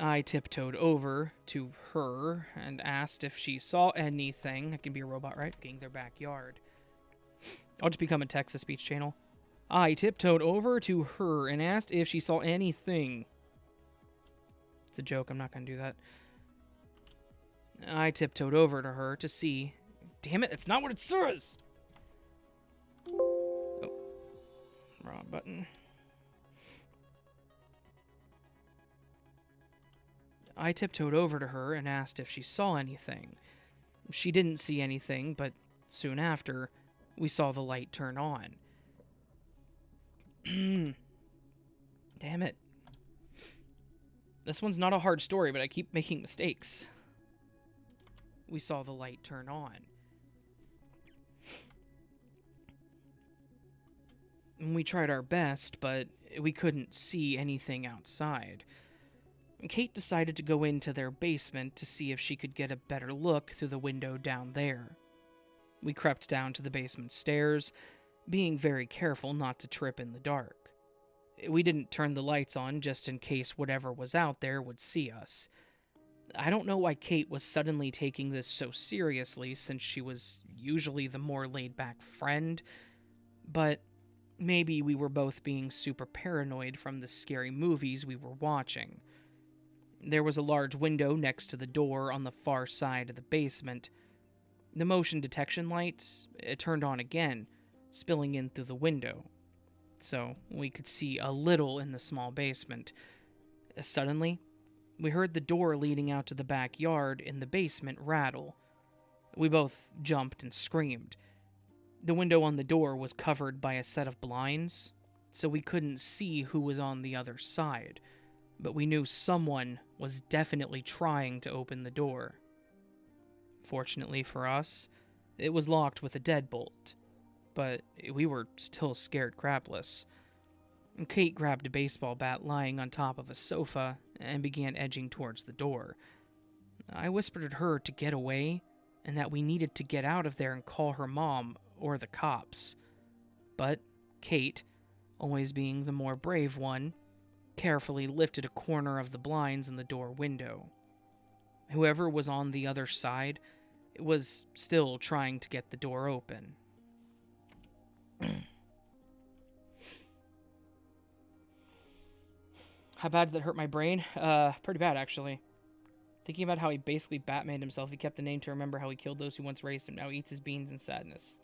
S1: I tiptoed over to her and asked if she saw anything. I can be a robot, right? In their backyard. I'll just become a text-to-speech channel. I tiptoed over to her and asked if she saw anything. It's a joke, I'm not going to do that. I tiptoed over to her to see. Damn it, that's not what it says! Oh. Wrong button. I tiptoed over to her and asked if she saw anything. She didn't see anything, but soon after, we saw the light turn on. Damn it. This one's not a hard story, but I keep making mistakes. We saw the light turn on. We tried our best, but we couldn't see anything outside. Kate decided to go into their basement to see if she could get a better look through the window down there. We crept down to the basement stairs, being very careful not to trip in the dark. We didn't turn the lights on just in case whatever was out there would see us. I don't know why Kate was suddenly taking this so seriously, since she was usually the more laid-back friend, but maybe we were both being super paranoid from the scary movies we were watching. There was a large window next to the door on the far side of the basement. The motion detection light, it turned on again, spilling in through the window, so we could see a little in the small basement. Suddenly, we heard the door leading out to the backyard in the basement rattle. We both jumped and screamed. The window on the door was covered by a set of blinds, so we couldn't see who was on the other side, but we knew someone was definitely trying to open the door. Fortunately for us, it was locked with a deadbolt, but we were still scared crapless. Kate grabbed a baseball bat lying on top of a sofa and began edging towards the door. I whispered at her to get away and that we needed to get out of there and call her mom or the cops. But Kate, always being the more brave one, carefully lifted a corner of the blinds in the door window. Whoever was on the other side was still trying to get the door open. How bad did that hurt my brain? Pretty bad, actually. Thinking about how he basically Batmaned himself, he kept the name to remember how he killed those who once raised him, now eats his beans in sadness.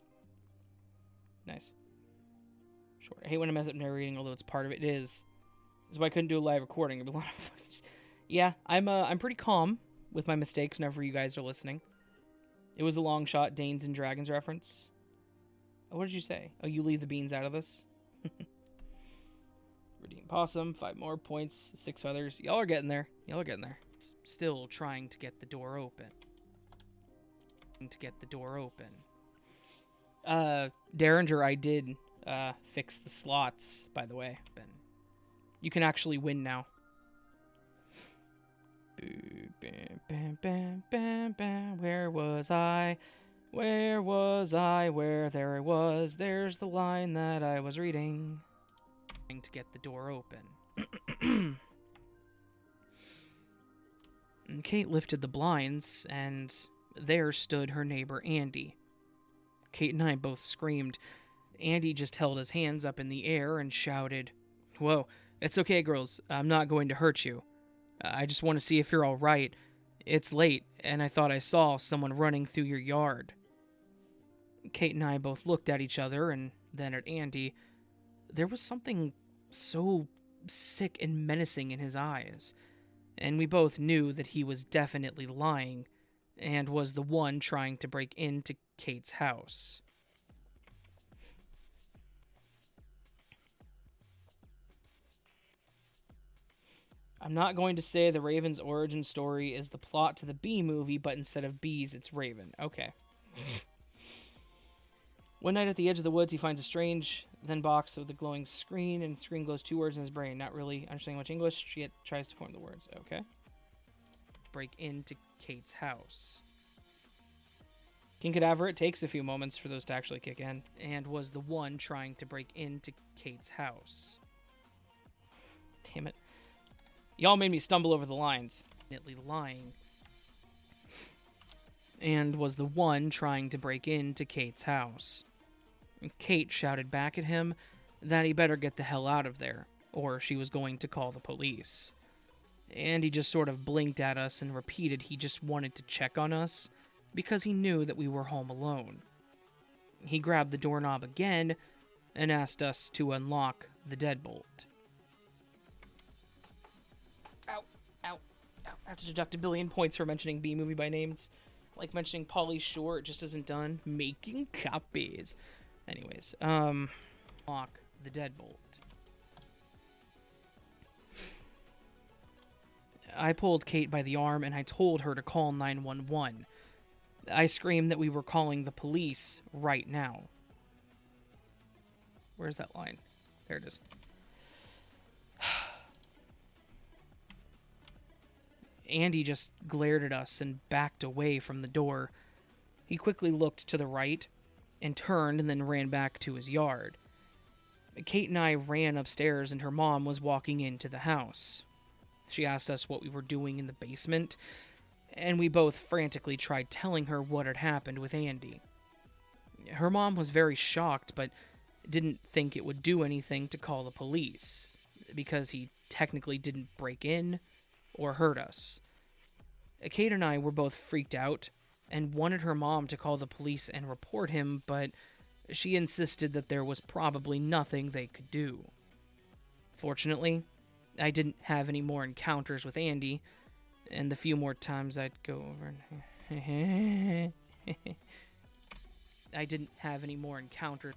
S1: Nice. Short. I hate when I mess up narrating, although it's part of it. It is. That's why I couldn't do a live recording. It'd be a lot of yeah, I'm pretty calm with my mistakes whenever you guys are listening. It was a long shot, Danes and Dragons reference. Oh, what did you say? Oh, you leave the beans out of this? Redeem possum, 5 more points, 6 feathers. Y'all are getting there. Y'all are getting there. Still trying to get the door open. Derringer, I did fix the slots, by the way. You can actually win now. Where was I? Where was I? Where there I was. There's the line that I was reading. To get the door open. And Kate lifted the blinds, and there stood her neighbor, Andy. Kate and I both screamed. Andy just held his hands up in the air and shouted, "Whoa, it's okay, girls. I'm not going to hurt you. I just want to see if you're all right. It's late, and I thought I saw someone running through your yard." Kate and I both looked at each other and then at Andy. There was something so sick and menacing in his eyes, and we both knew that he was definitely lying and was the one trying to break into Kate's house. I'm not going to say the Raven's origin story is the plot to the Bee movie, but instead of bees, it's Raven. Okay. One night at the edge of the woods, he finds a strange then box with a glowing screen, and the screen glows 2 words in his brain. Not really understanding much English, she tries to form the words. Okay. Break into Kate's house. King Cadaver, it takes a few moments for those to actually kick in, and was the one trying to break into Kate's house. Damn it. Y'all made me stumble over the lines. Lying. And was the one trying to break into Kate's house. Kate shouted back at him that he better get the hell out of there, or she was going to call the police. And he just sort of blinked at us and repeated he just wanted to check on us because he knew that we were home alone. He grabbed the doorknob again and asked us to unlock the deadbolt. Ow, ow, ow. I have to deduct 1 billion points for mentioning B movie by names. Like mentioning Pauly Shore, it just isn't done. Making copies. Anyways, lock the deadbolt. I pulled Kate by the arm and I told her to call 911. I screamed that we were calling the police right now. Where's that line? There it is. Andy just glared at us and backed away from the door. He quickly looked to the right and turned and then ran back to his yard. Kate and I ran upstairs and her mom was walking into the house. She asked us what we were doing in the basement, and we both frantically tried telling her what had happened with Andy. Her mom was very shocked, but didn't think it would do anything to call the police, because he technically didn't break in or hurt us. Kate and I were both freaked out and wanted her mom to call the police and report him, but she insisted that there was probably nothing they could do. Fortunately, I didn't have any more encounters with Andy, and the few more times I'd go over and I didn't have any more encounters.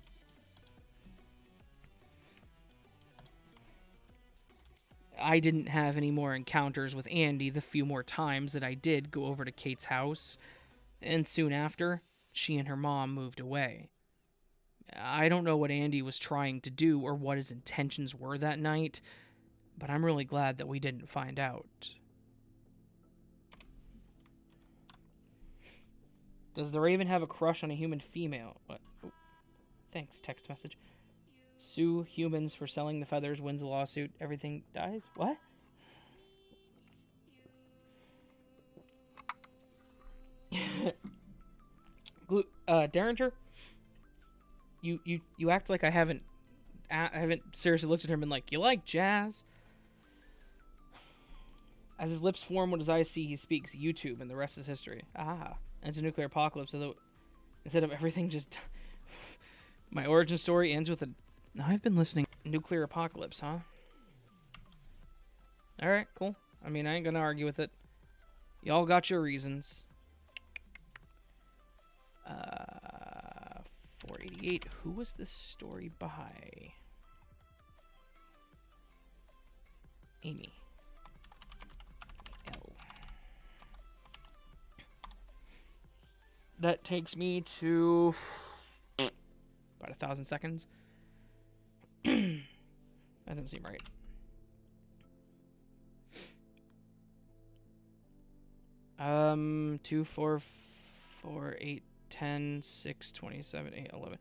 S1: I didn't have any more encounters with Andy the few more times that I did go over to Kate's house, and soon after, she and her mom moved away. I don't know what Andy was trying to do or what his intentions were that night, but I'm really glad that we didn't find out. Does the Raven have a crush on a human female? What? Oh. Thanks, text message. Sue humans for selling the feathers, wins a lawsuit, everything dies? What? Derringer, you act like I haven't seriously looked at him and been like, you like jazz? As his lips form, what his eyes see, he speaks. YouTube, and the rest is history. Ah, and it's a nuclear apocalypse. Although instead of everything just, my origin story ends with a. I've been listening. Nuclear apocalypse, huh? All right, cool. I mean, I ain't gonna argue with it. Y'all got your reasons. 488. Who was this story by? Amy. L. That takes me to about 1,000 seconds. That doesn't seem right. Two, 4, 4, 8, 10, 6, 27, 8, 11.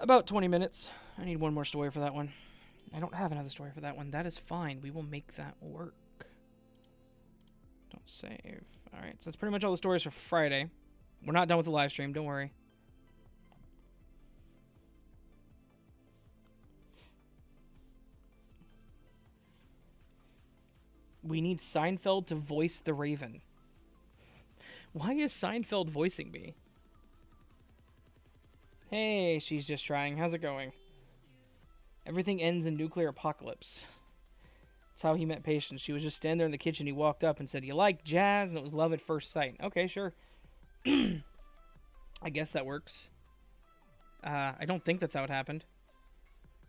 S1: About 20 minutes. I need one more story for that one. I don't have another story for that one. That is fine. We will make that work. Don't save. Alright, so that's pretty much all the stories for Friday. We're not done with the live stream, don't worry. We need Seinfeld to voice the Raven. Why is Seinfeld voicing me? Hey, she's just trying. How's it going? Everything ends in nuclear apocalypse. That's how he met Patience. She was just standing there in the kitchen. He walked up and said, you like jazz? And it was love at first sight. Okay, sure. I guess that works. I don't think that's how it happened.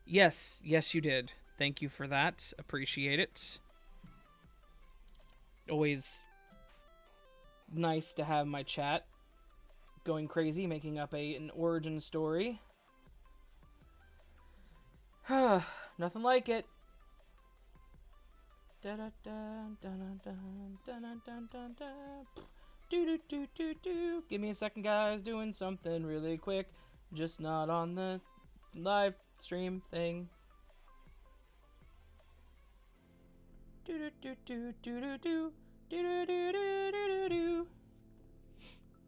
S1: Yes, you did. Thank you for that. Appreciate it. Always nice to have my chat going crazy, making up an origin story. Nothing like it. Give me a second, guys. Doing something really quick. Just not on the live stream thing.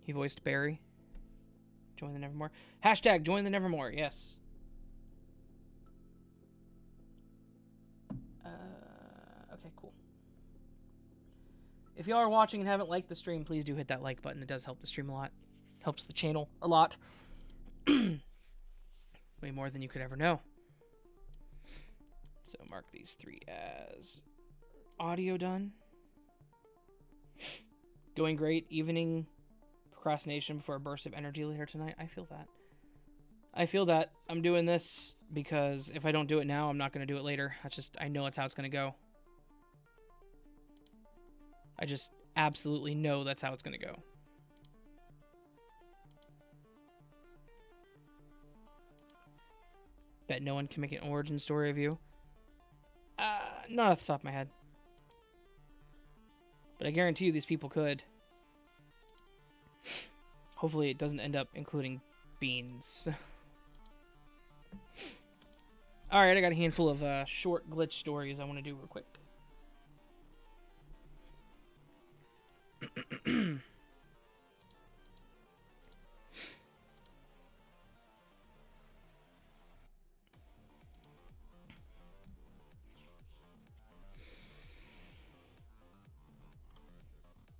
S1: He voiced Barry. Join the Nevermore. Hashtag join the Nevermore. Yes. Okay, cool. If y'all are watching and haven't liked the stream, please do hit that like button. It does help the stream a lot. Helps the channel a lot. Way more than you could ever know. So mark these 3 as audio done. Going great. Evening procrastination before a burst of energy later tonight. I feel that. I feel that. I'm doing this because if I don't do it now, I'm not going to do it later. I know that's how it's going to go. I just absolutely know that's how it's going to go. Bet no one can make an origin story of you. Not off the top of my head. But I guarantee you these people could. Hopefully it doesn't end up including beans. Alright, I got a handful of short glitch stories I want to do real quick.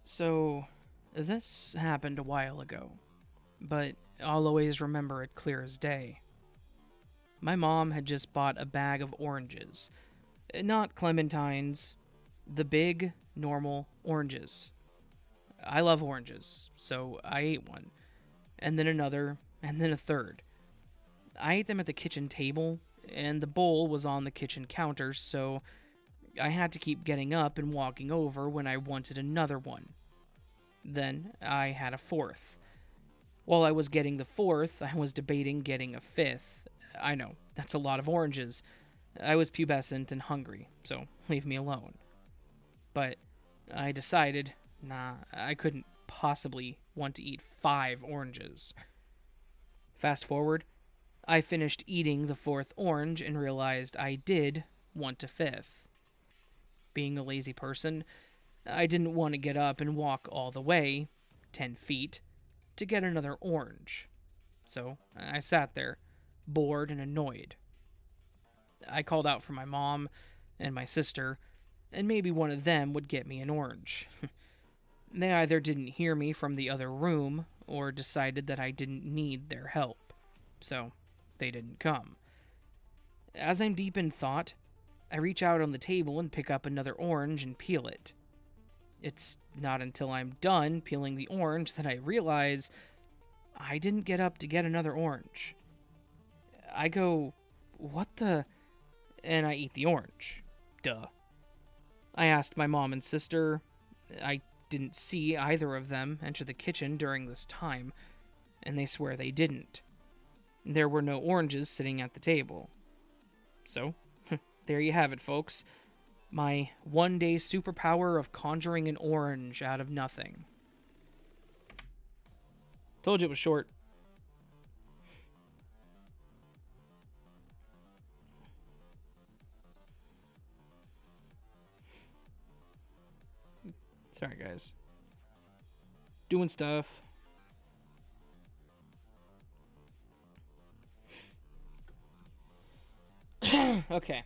S1: So, this happened a while ago, but I'll always remember it clear as day. My mom had just bought a bag of oranges. Not clementines, the big, normal oranges. I love oranges, so I ate one, and then another, and then a third. I ate them at the kitchen table, and the bowl was on the kitchen counter, so I had to keep getting up and walking over when I wanted another one. Then I had a fourth. While I was getting the fourth, I was debating getting a fifth. I know, that's a lot of oranges. I was pubescent and hungry, so leave me alone. But I decided, nah, I couldn't possibly want to eat 5 oranges. Fast forward, I finished eating the 4th orange and realized I did want a 5th. Being a lazy person, I didn't want to get up and walk all the way, 10 feet, to get another orange. So I sat there, bored and annoyed. I called out for my mom and my sister, and maybe one of them would get me an orange. They either didn't hear me from the other room, or decided that I didn't need their help. So they didn't come. As I'm deep in thought, I reach out on the table and pick up another orange and peel it. It's not until I'm done peeling the orange that I realize I didn't get up to get another orange. I go, what the? And I eat the orange. Duh. I asked my mom and sister. I didn't see either of them enter the kitchen during this time, and they swear they didn't. There were no oranges sitting at the table. So, there you have it, folks. My one-day superpower of conjuring an orange out of nothing. Told you it was short. Sorry, guys. Doing stuff. Okay.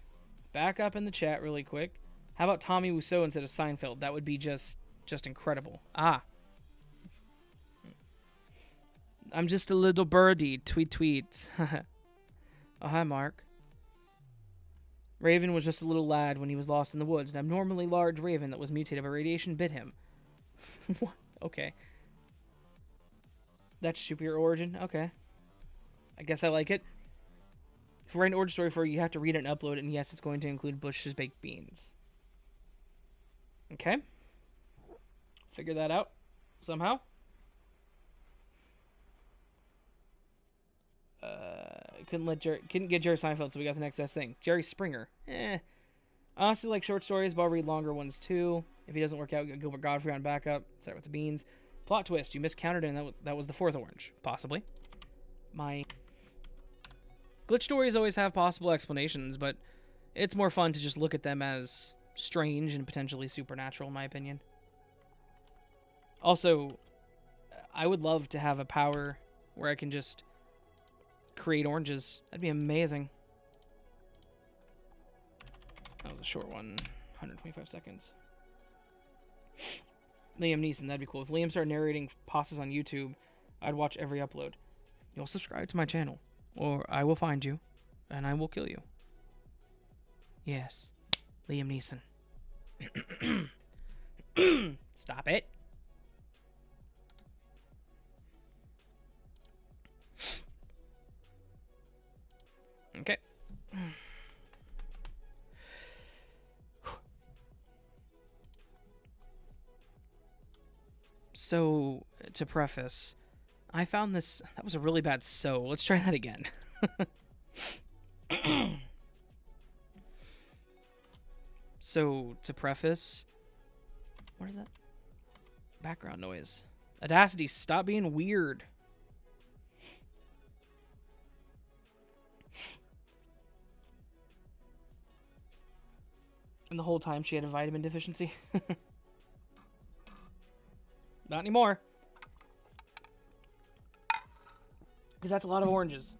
S1: Back up in the chat really quick. How about Tommy Wiseau instead of Seinfeld? That would be just incredible. Ah. I'm just a little birdie. Tweet, tweet. Oh, hi, Mark. Raven was just a little lad when he was lost in the woods. An abnormally large raven that was mutated by radiation bit him. What? Okay. That's super origin? Okay. I guess I like it. If we write an origin story for you, you have to read it and upload it, and yes, it's going to include Bush's baked beans. Okay. Figure that out somehow. Couldn't get Jerry Seinfeld, so we got the next best thing. Jerry Springer. Honestly, like short stories, but I'll read longer ones too. If he doesn't work out, get Gilbert Godfrey on backup. Start with the beans. Plot twist: you miscounted, and that was the fourth orange, possibly. My glitch stories always have possible explanations, but it's more fun to just look at them as strange and potentially supernatural, in my opinion. Also, I would love to have a power where I can just create oranges. That'd be amazing. That was a short one. 125 seconds. Liam Neeson, that'd be cool. If Liam started narrating pastas on YouTube, I'd watch every upload. You'll subscribe to my channel, or I will find you, and I will kill you. Yes, Liam Neeson. Stop it. Okay. So, to preface, I found this... That was a really bad so. Let's try that again. So, to preface... What is that? Background noise. Audacity, stop being weird. And the whole time she had a vitamin deficiency. Not anymore. Because that's a lot of oranges.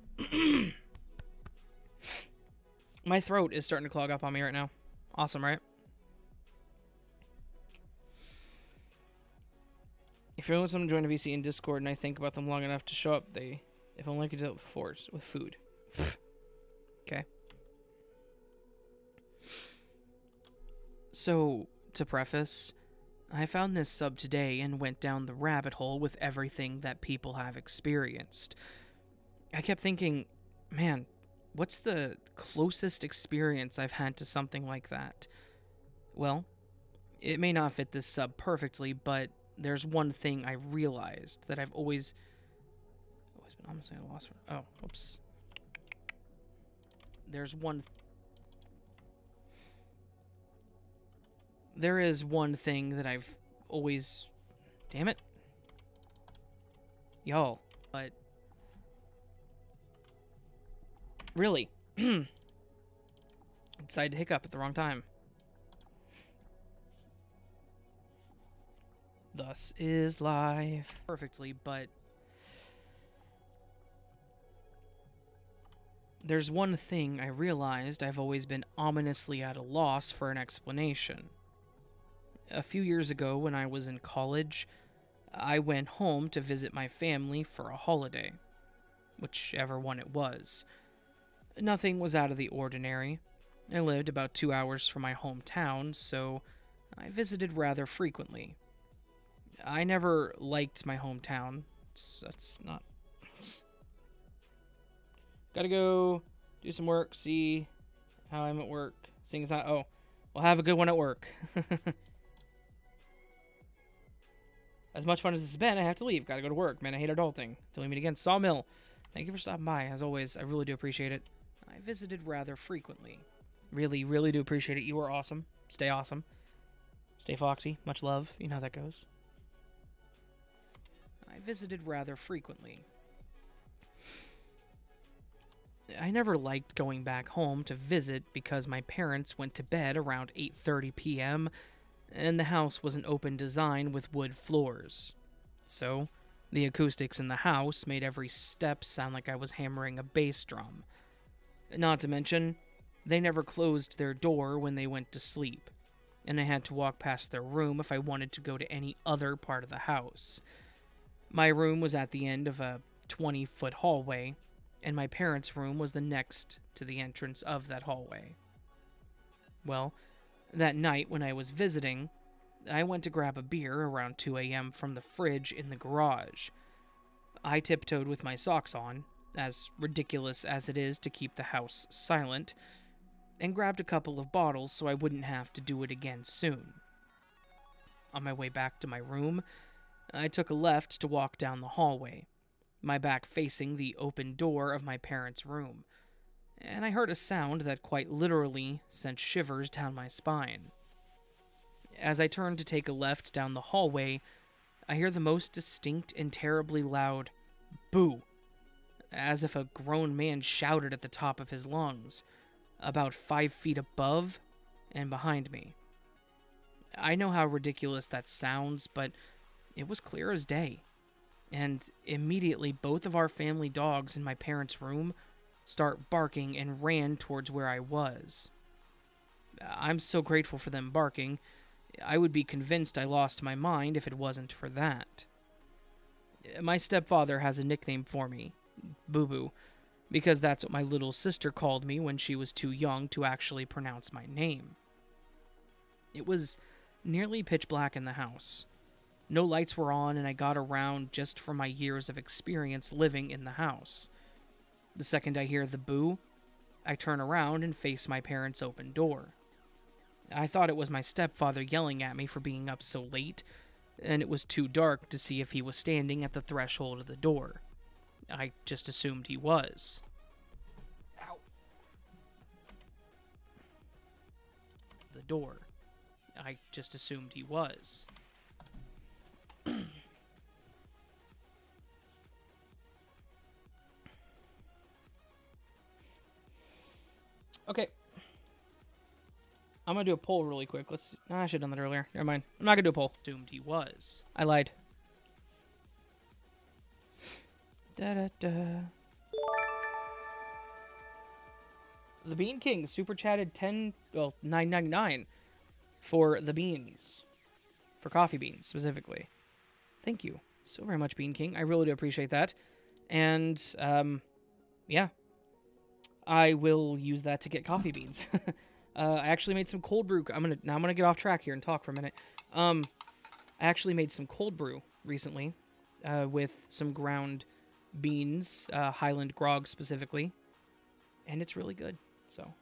S1: My throat is starting to clog up on me right now. Awesome, right? If you want someone to join a VC in Discord and I think about them long enough to show up, if only I could do it with food. Okay. So, to preface, I found this sub today and went down the rabbit hole with everything that people have experienced. I kept thinking, man, what's the closest experience I've had to something like that? Well, it may not fit this sub perfectly, but there's one thing I realized that I've always been almost at a loss for. Oh, whoops. There is one thing that I've always... Damn it. Y'all. But... Really. Decided to hiccup at the wrong time. Thus is life. Perfectly, but There's one thing I realized I've always been ominously at a loss for an explanation. A few years ago, when I was in college, I went home to visit my family for a holiday, whichever one it was. Nothing was out of the ordinary. I lived about 2 hours from my hometown, so I visited rather frequently. I never liked my hometown. That's not... Gotta go do some work, see how I'm at work. Seeing as well, have a good one at work. As much fun as this has been, I have to leave. Gotta go to work. Man, I hate adulting. Till we meet again. Sawmill. Thank you for stopping by. As always, I really do appreciate it. I visited rather frequently. Really, really do appreciate it. You are awesome. Stay awesome. Stay foxy. Much love. You know how that goes. I visited rather frequently. I never liked going back home to visit because my parents went to bed around 8:30 p.m., and the house was an open design with wood floors. So, the acoustics in the house made every step sound like I was hammering a bass drum. Not to mention, they never closed their door when they went to sleep, and I had to walk past their room if I wanted to go to any other part of the house. My room was at the end of a 20-foot hallway, and my parents' room was the next to the entrance of that hallway. Well, that night when I was visiting, I went to grab a beer around 2 a.m. from the fridge in the garage. I tiptoed with my socks on, as ridiculous as it is to keep the house silent, and grabbed a couple of bottles so I wouldn't have to do it again soon. On my way back to my room, I took a left to walk down the hallway, my back facing the open door of my parents' room, and I heard a sound that quite literally sent shivers down my spine. As I turned to take a left down the hallway, I hear the most distinct and terribly loud boo, as if a grown man shouted at the top of his lungs, about 5 feet above and behind me. I know how ridiculous that sounds, but it was clear as day, and immediately both of our family dogs in my parents' room start barking and ran towards where I was. I'm so grateful for them barking. I would be convinced I lost my mind if it wasn't for that. My stepfather has a nickname for me, Boo Boo, because that's what my little sister called me when she was too young to actually pronounce my name. It was nearly pitch black in the house. No lights were on, and I got around just from my years of experience living in the house. The second I hear the boo, I turn around and face my parents' open door. I thought it was my stepfather yelling at me for being up so late, and it was too dark to see if he was standing at the threshold of the door. I just assumed he was. Ow. The door. I just assumed he was. Okay. I'm gonna do a poll really quick. I should have done that earlier. Never mind. I'm not gonna do a poll. Assumed he was. I lied. Da-da-da. The Bean King super chatted $9.99 for the beans. For coffee beans, specifically. Thank you so very much, Bean King. I really do appreciate that. And, yeah. I will use that to get coffee beans. I actually made some cold brew. I'm gonna get off track here and talk for a minute. I actually made some cold brew recently, with some ground beans, Highland grog specifically, and it's really good. So,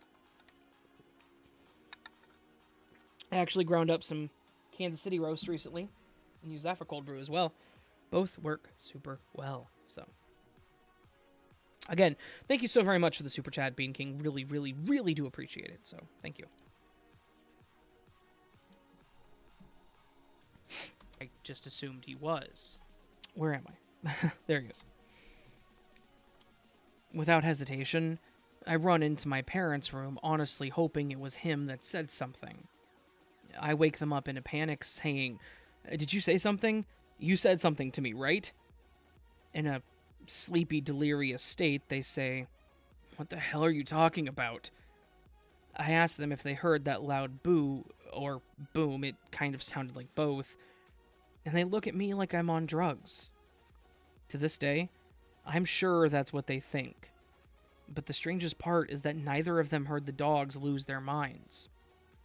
S1: I actually ground up some Kansas City roast recently and used that for cold brew as well. Both work super well. So, again, thank you so very much for the super chat, Bean King. Really, really, really do appreciate it. So, thank you. I just assumed he was. Where am I? There he is. Without hesitation, I run into my parents' room, honestly hoping it was him that said something. I wake them up in a panic, saying, "Did you say something? You said something to me, right?" In a sleepy, delirious state, they say, What the hell are you talking about? I asked them if they heard that loud boo or boom. It kind of sounded like both. And they look at me like I'm on drugs. To this day, I'm sure that's what they think. But the strangest part is that neither of them heard the dogs lose their minds.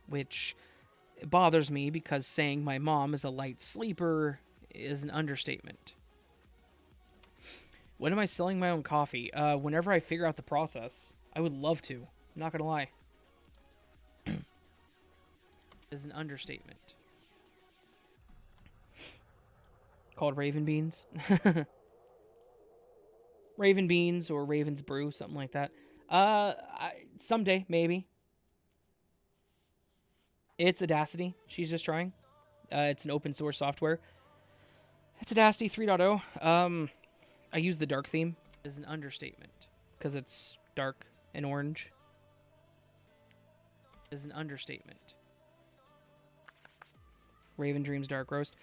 S1: Which bothers me because saying my mom is a light sleeper is an understatement. When am I selling my own coffee? Whenever I figure out the process. I would love to. I'm not gonna lie. Is an understatement. Called Raven Beans. Raven Beans or Raven's Brew, something like that. Someday, maybe. It's Audacity. She's just trying. It's an open source software. It's Audacity 3.0. I use the dark theme. Is an understatement because it's dark and orange. Is an understatement. Raven Dreams Dark Roast.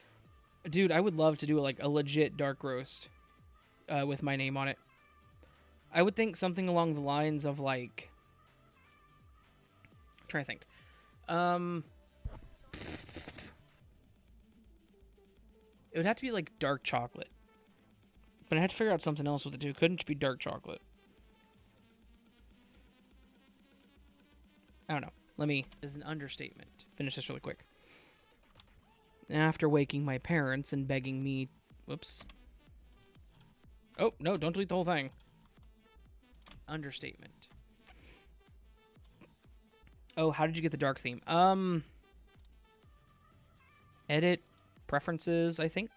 S1: Dude, I would love to do like a legit dark roast with my name on it. I would think something along the lines of like... I'm trying to think. It would have to be like dark chocolate. But I had to figure out something else with it too. It couldn't just be dark chocolate. I don't know. Let me... Is an understatement. Finish this really quick. After waking my parents and begging me... Whoops. Oh, no, don't delete the whole thing. Understatement. Oh, how did you get the dark theme? Edit. Preferences, I think.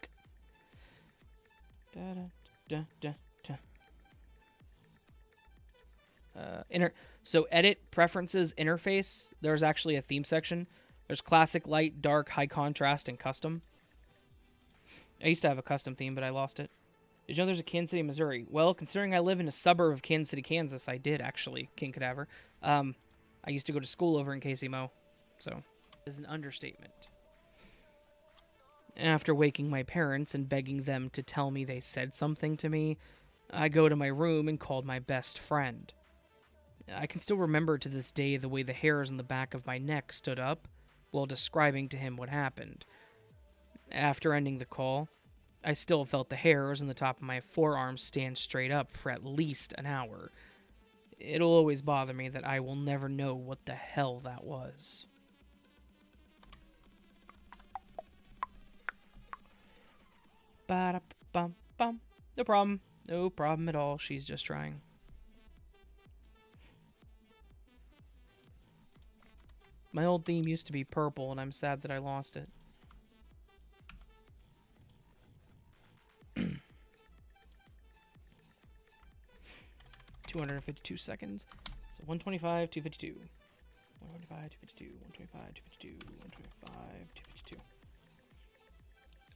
S1: So edit, preferences, interface. There's actually a theme section. There's classic, light, dark, high contrast, and custom. I used to have a custom theme, but I lost it. Did you know there's a Kansas City, Missouri? Well, considering I live in a suburb of Kansas City, Kansas, I did actually, King Cadaver. I used to go to school over in KCMO, so it's an understatement. After waking my parents and begging them to tell me they said something to me, I go to my room and called my best friend. I can still remember to this day the way the hairs on the back of my neck stood up while describing to him what happened. After ending the call, I still felt the hairs on the top of my forearms stand straight up for at least an hour. It'll always bother me that I will never know what the hell that was. Ba-da-bum-bum. No problem. No problem at all. She's just trying. My old theme used to be purple, and I'm sad that I lost it. 252 seconds. So 125, 252. 125, 252, 125, 252, 125, 252.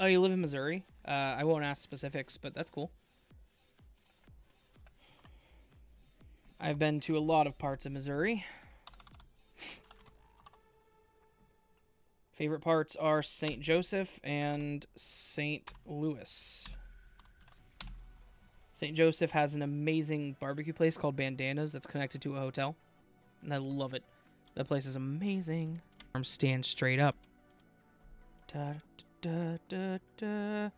S1: Oh, you live in Missouri? I won't ask specifics, but that's cool. I've been to a lot of parts of Missouri. Favorite parts are St. Joseph and St. Louis. St. Joseph has an amazing barbecue place called Bandanas that's connected to a hotel. And I love it. That place is amazing. Arms stand straight up. Da, da, da, da.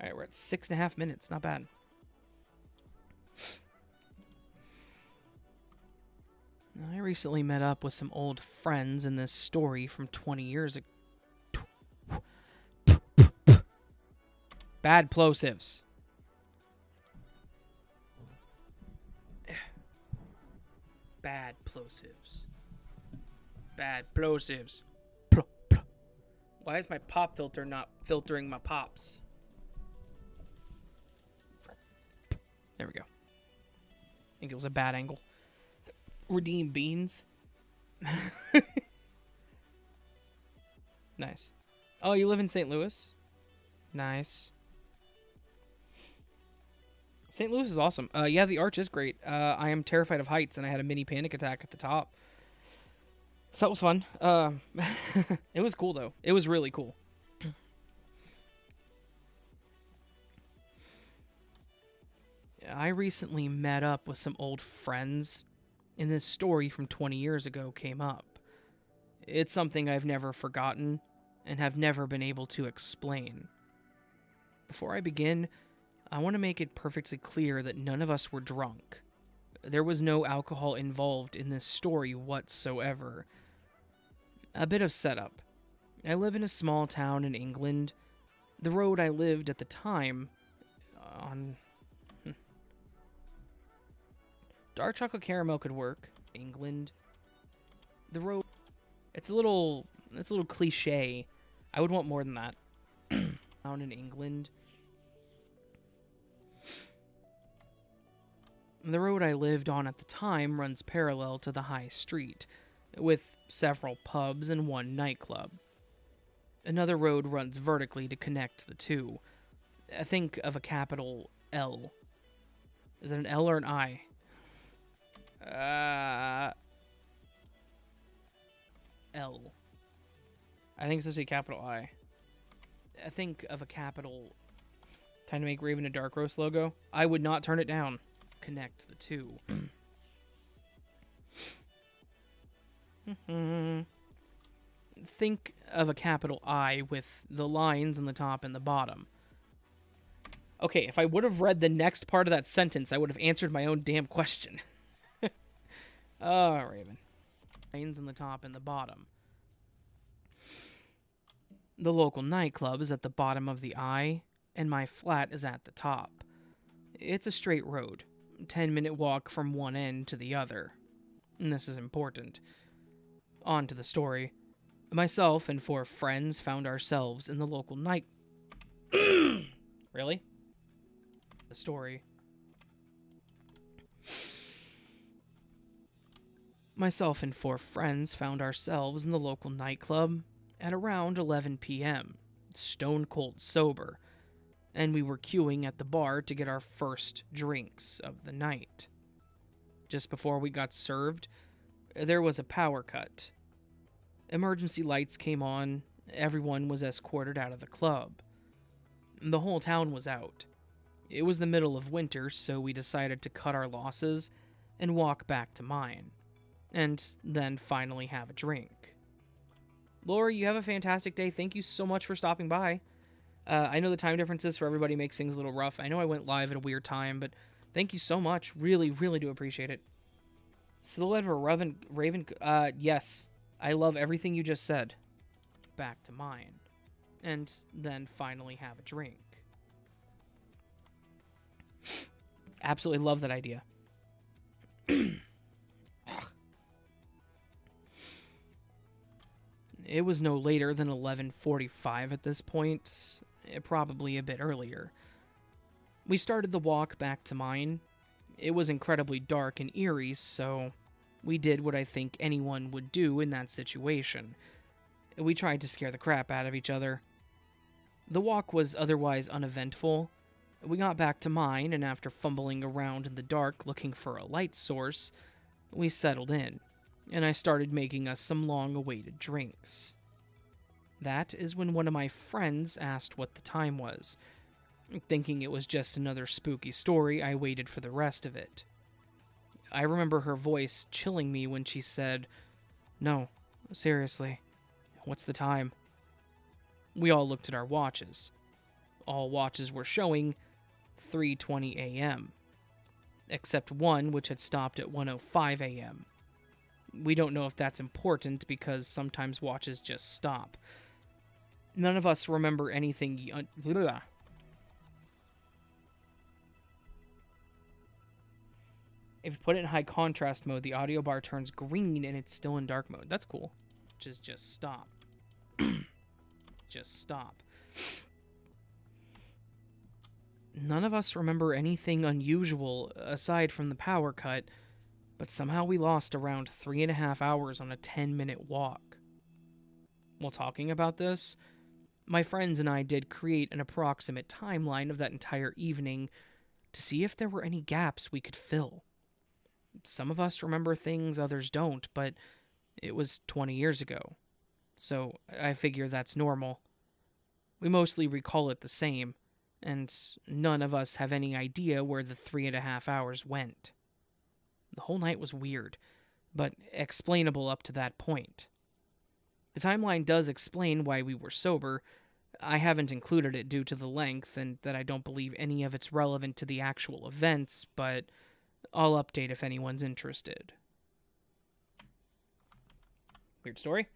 S1: Alright, we're at 6.5 minutes. Not bad. I recently met up with some old friends in this story from 20 years ago. Bad plosives. Bad plosives. Bad plosives. Why is my pop filter not filtering my pops? There we go. I think it was a bad angle. Redeem beans. Nice. Oh, you live in St. Louis? Nice. St. Louis is awesome. Yeah, the arch is great. I am terrified of heights, and I had a mini panic attack at the top. So that was fun. It was cool, though. It was really cool. I recently met up with some old friends, and this story from 20 years ago came up. It's something I've never forgotten and have never been able to explain. Before I begin, I want to make it perfectly clear that none of us were drunk. There was no alcohol involved in this story whatsoever. A bit of setup. I live in a small town in England. The road I lived at the time on... Dark chocolate caramel could work. England. The road... It's a little cliche. I would want more than that. Town in England. The road I lived on at the time runs parallel to the high street, with several pubs and one nightclub. Another road runs vertically to connect the two. Think of a capital L. Is it an L or an I? L. I think it's supposed to be capital I. I think of a capital... Time to make Raven a Dark Roast logo. I would not turn it down. Connect the two. Think of a capital I with the lines on the top and the bottom. Okay, if I would have read the next part of that sentence, I would have answered my own damn question. Oh, Raven. Lines on the top and the bottom. The local nightclub is at the bottom of the I, and my flat is at the top. It's a straight road, 10-minute walk from one end to the other. And this is important. On to the story. Myself and 4 friends found ourselves in the local night... Really? The story. Myself and 4 friends found ourselves in the local nightclub at around 11 p.m., stone cold sober, and we were queuing at the bar to get our first drinks of the night. Just before we got served, there was a power cut. Emergency lights came on, everyone was escorted out of the club. The whole town was out. It was the middle of winter, so we decided to cut our losses and walk back to mine, and then finally have a drink. Lori, you have a fantastic day. Thank you so much for stopping by. I know the time differences for everybody makes things a little rough. I know I went live at a weird time, but thank you so much. Really, really do appreciate it. Silhouette of a Raven, yes. I love everything you just said. Back to mine. And then finally have a drink. Absolutely love that idea. It was no later than 11:45 at this point, probably a bit earlier. We started the walk back to mine. It was incredibly dark and eerie, so we did what I think anyone would do in that situation. We tried to scare the crap out of each other. The walk was otherwise uneventful. We got back to mine, and after fumbling around in the dark looking for a light source, we settled in, and I started making us some long-awaited drinks. That is when one of my friends asked what the time was. Thinking it was just another spooky story, I waited for the rest of it. I remember her voice chilling me when she said, "No, seriously, what's the time?" We all looked at our watches. All watches were showing 3:20 a.m., except one which had stopped at 1:05 a.m. We don't know if that's important because sometimes watches just stop. None of us remember anything... If you put it in high contrast mode, the audio bar turns green and it's still in dark mode. That's cool. Just stop. Just stop. None of us remember anything unusual aside from the power cut, but somehow we lost around 3.5 hours on a 10-minute walk. While talking about this, my friends and I did create an approximate timeline of that entire evening to see if there were any gaps we could fill. Some of us remember things, others don't, but it was 20 years ago, so I figure that's normal. We mostly recall it the same, and none of us have any idea where the 3.5 hours went. The whole night was weird, but explainable up to that point. The timeline does explain why we were sober. I haven't included it due to the length and that I don't believe any of it's relevant to the actual events, but I'll update if anyone's interested. Weird story.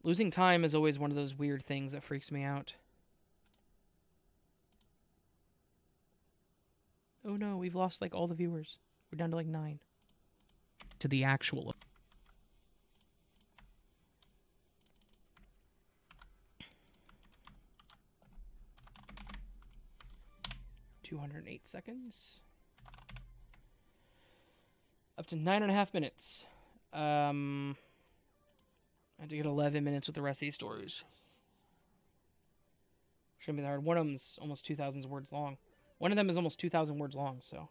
S1: Losing time is always one of those weird things that freaks me out. Oh no, we've lost like all the viewers. We're down to like 9. To the actual. $208 seconds. Up to 9.5 minutes. I have to get 11 minutes with the rest of these stories. Shouldn't be that hard. One of them's almost 2,000 words long. One of them is almost 2,000 words long, so.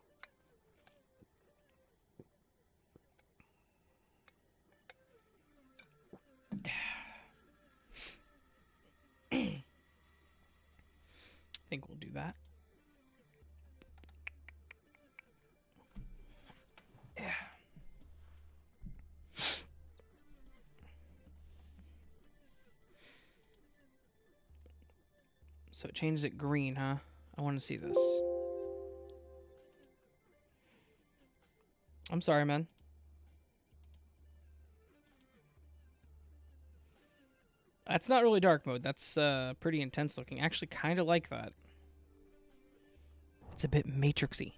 S1: I think we'll do that. Yeah. So it changed it green, huh? I want to see this. I'm sorry, man. That's not really dark mode. That's pretty intense looking. Actually, kind of like that. It's a bit matrixy.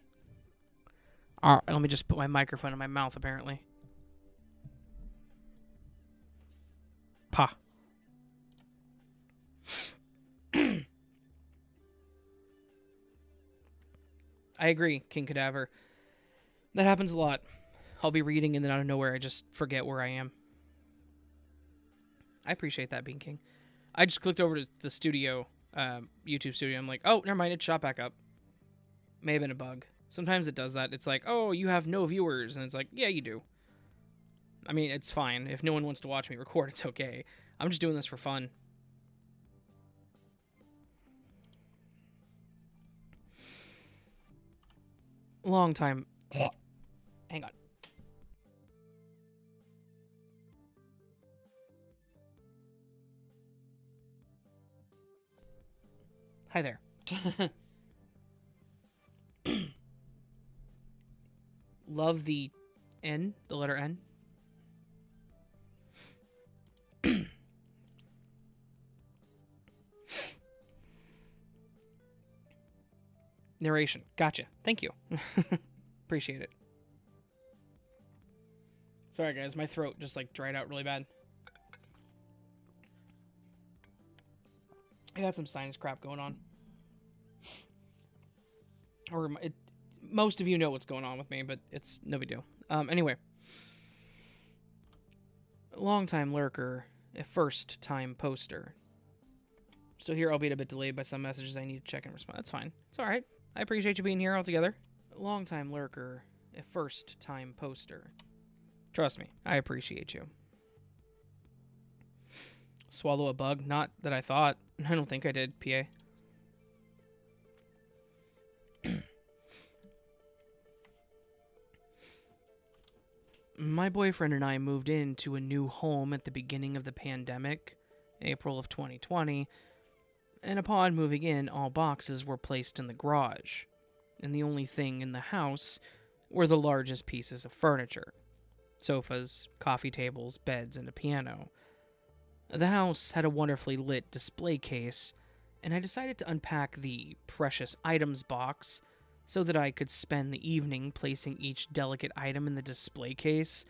S1: All right, let me just put my microphone in my mouth, apparently. Pa. I agree, King Cadaver. That happens a lot. I'll be reading and then out of nowhere I just forget where I am. I appreciate that, Bean King. I just clicked over to the studio, YouTube studio. I'm like, oh, never mind, it shot back up. May have been a bug. Sometimes it does that. It's like, oh, you have no viewers. And it's like, yeah, you do. I mean, it's fine. If no one wants to watch me record, it's okay. I'm just doing this for fun. Long time. Hang on. Hi there. Love the N, the letter N. Narration. Gotcha. Thank you. Appreciate it. Sorry, guys. My throat just, like, dried out really bad. I got some sinus crap going on. Or, most of you know what's going on with me, but it's no big deal. Anyway. Long-time lurker, a first-time poster. Still here, albeit a bit delayed by some messages I need to check and respond. That's fine. It's alright. I appreciate you being here altogether. Long-time lurker, a first-time poster. Trust me, I appreciate you. Swallow a bug? Not that I thought. I don't think I did, PA. My boyfriend and I moved into a new home at the beginning of the pandemic, April of 2020, and upon moving in, all boxes were placed in the garage, and the only thing in the house were the largest pieces of furniture. Sofas, coffee tables, beds, and a piano. The house had a wonderfully lit display case, and I decided to unpack the precious items box so that I could spend the evening placing each delicate item in the display case,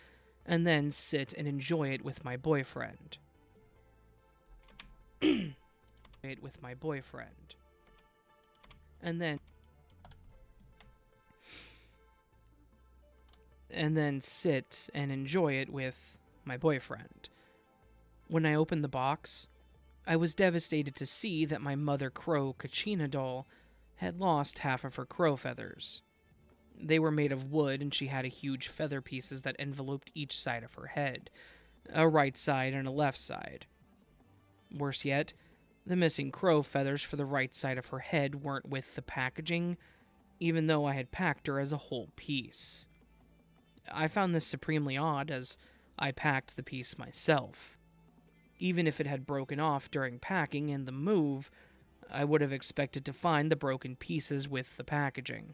S1: and then sit and enjoy it with my boyfriend. And then sit and enjoy it with my boyfriend. When I opened the box, I was devastated to see that my mother crow Kachina doll had lost half of her crow feathers. They were made of wood, and she had huge feather pieces that enveloped each side of her head, a right side and a left side. Worse yet, The missing crow feathers for the right side of her head weren't with the packaging, even though I had packed her as a whole piece. I found this supremely odd as I packed the piece myself. Even if it had broken off during packing and the move, I would have expected to find the broken pieces with the packaging.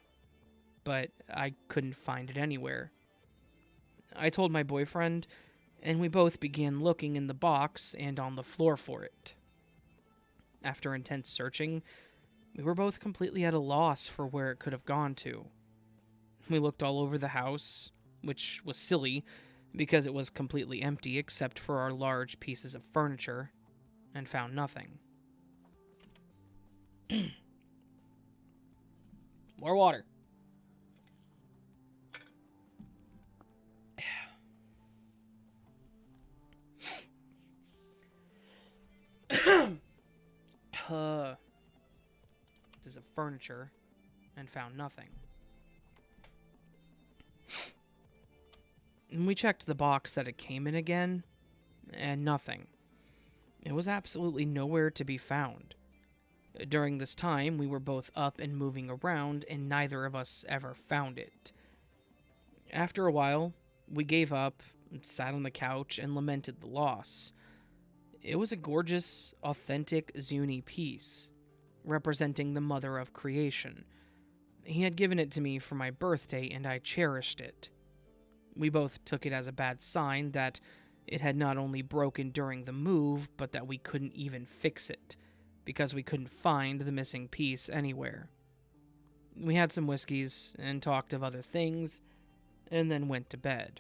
S1: But I couldn't find it anywhere. I told my boyfriend, and we both began looking in the box and on the floor for it. After intense searching, we were both completely at a loss for where it could have gone to. We looked all over the house, which was silly because it was completely empty except for our large pieces of furniture, and found nothing. More water. Pieces of furniture, and found nothing. And we checked the box that it came in again, and nothing. It was absolutely nowhere to be found. During this time, we were both up and moving around, and neither of us ever found it. After a while, we gave up, sat on the couch, and lamented the loss. It was a gorgeous, authentic Zuni piece, representing the mother of creation. He had given it to me for my birthday, and I cherished it. We both took it as a bad sign that it had not only broken during the move, but that we couldn't even fix it, because we couldn't find the missing piece anywhere. We had some whiskeys and talked of other things, and then went to bed.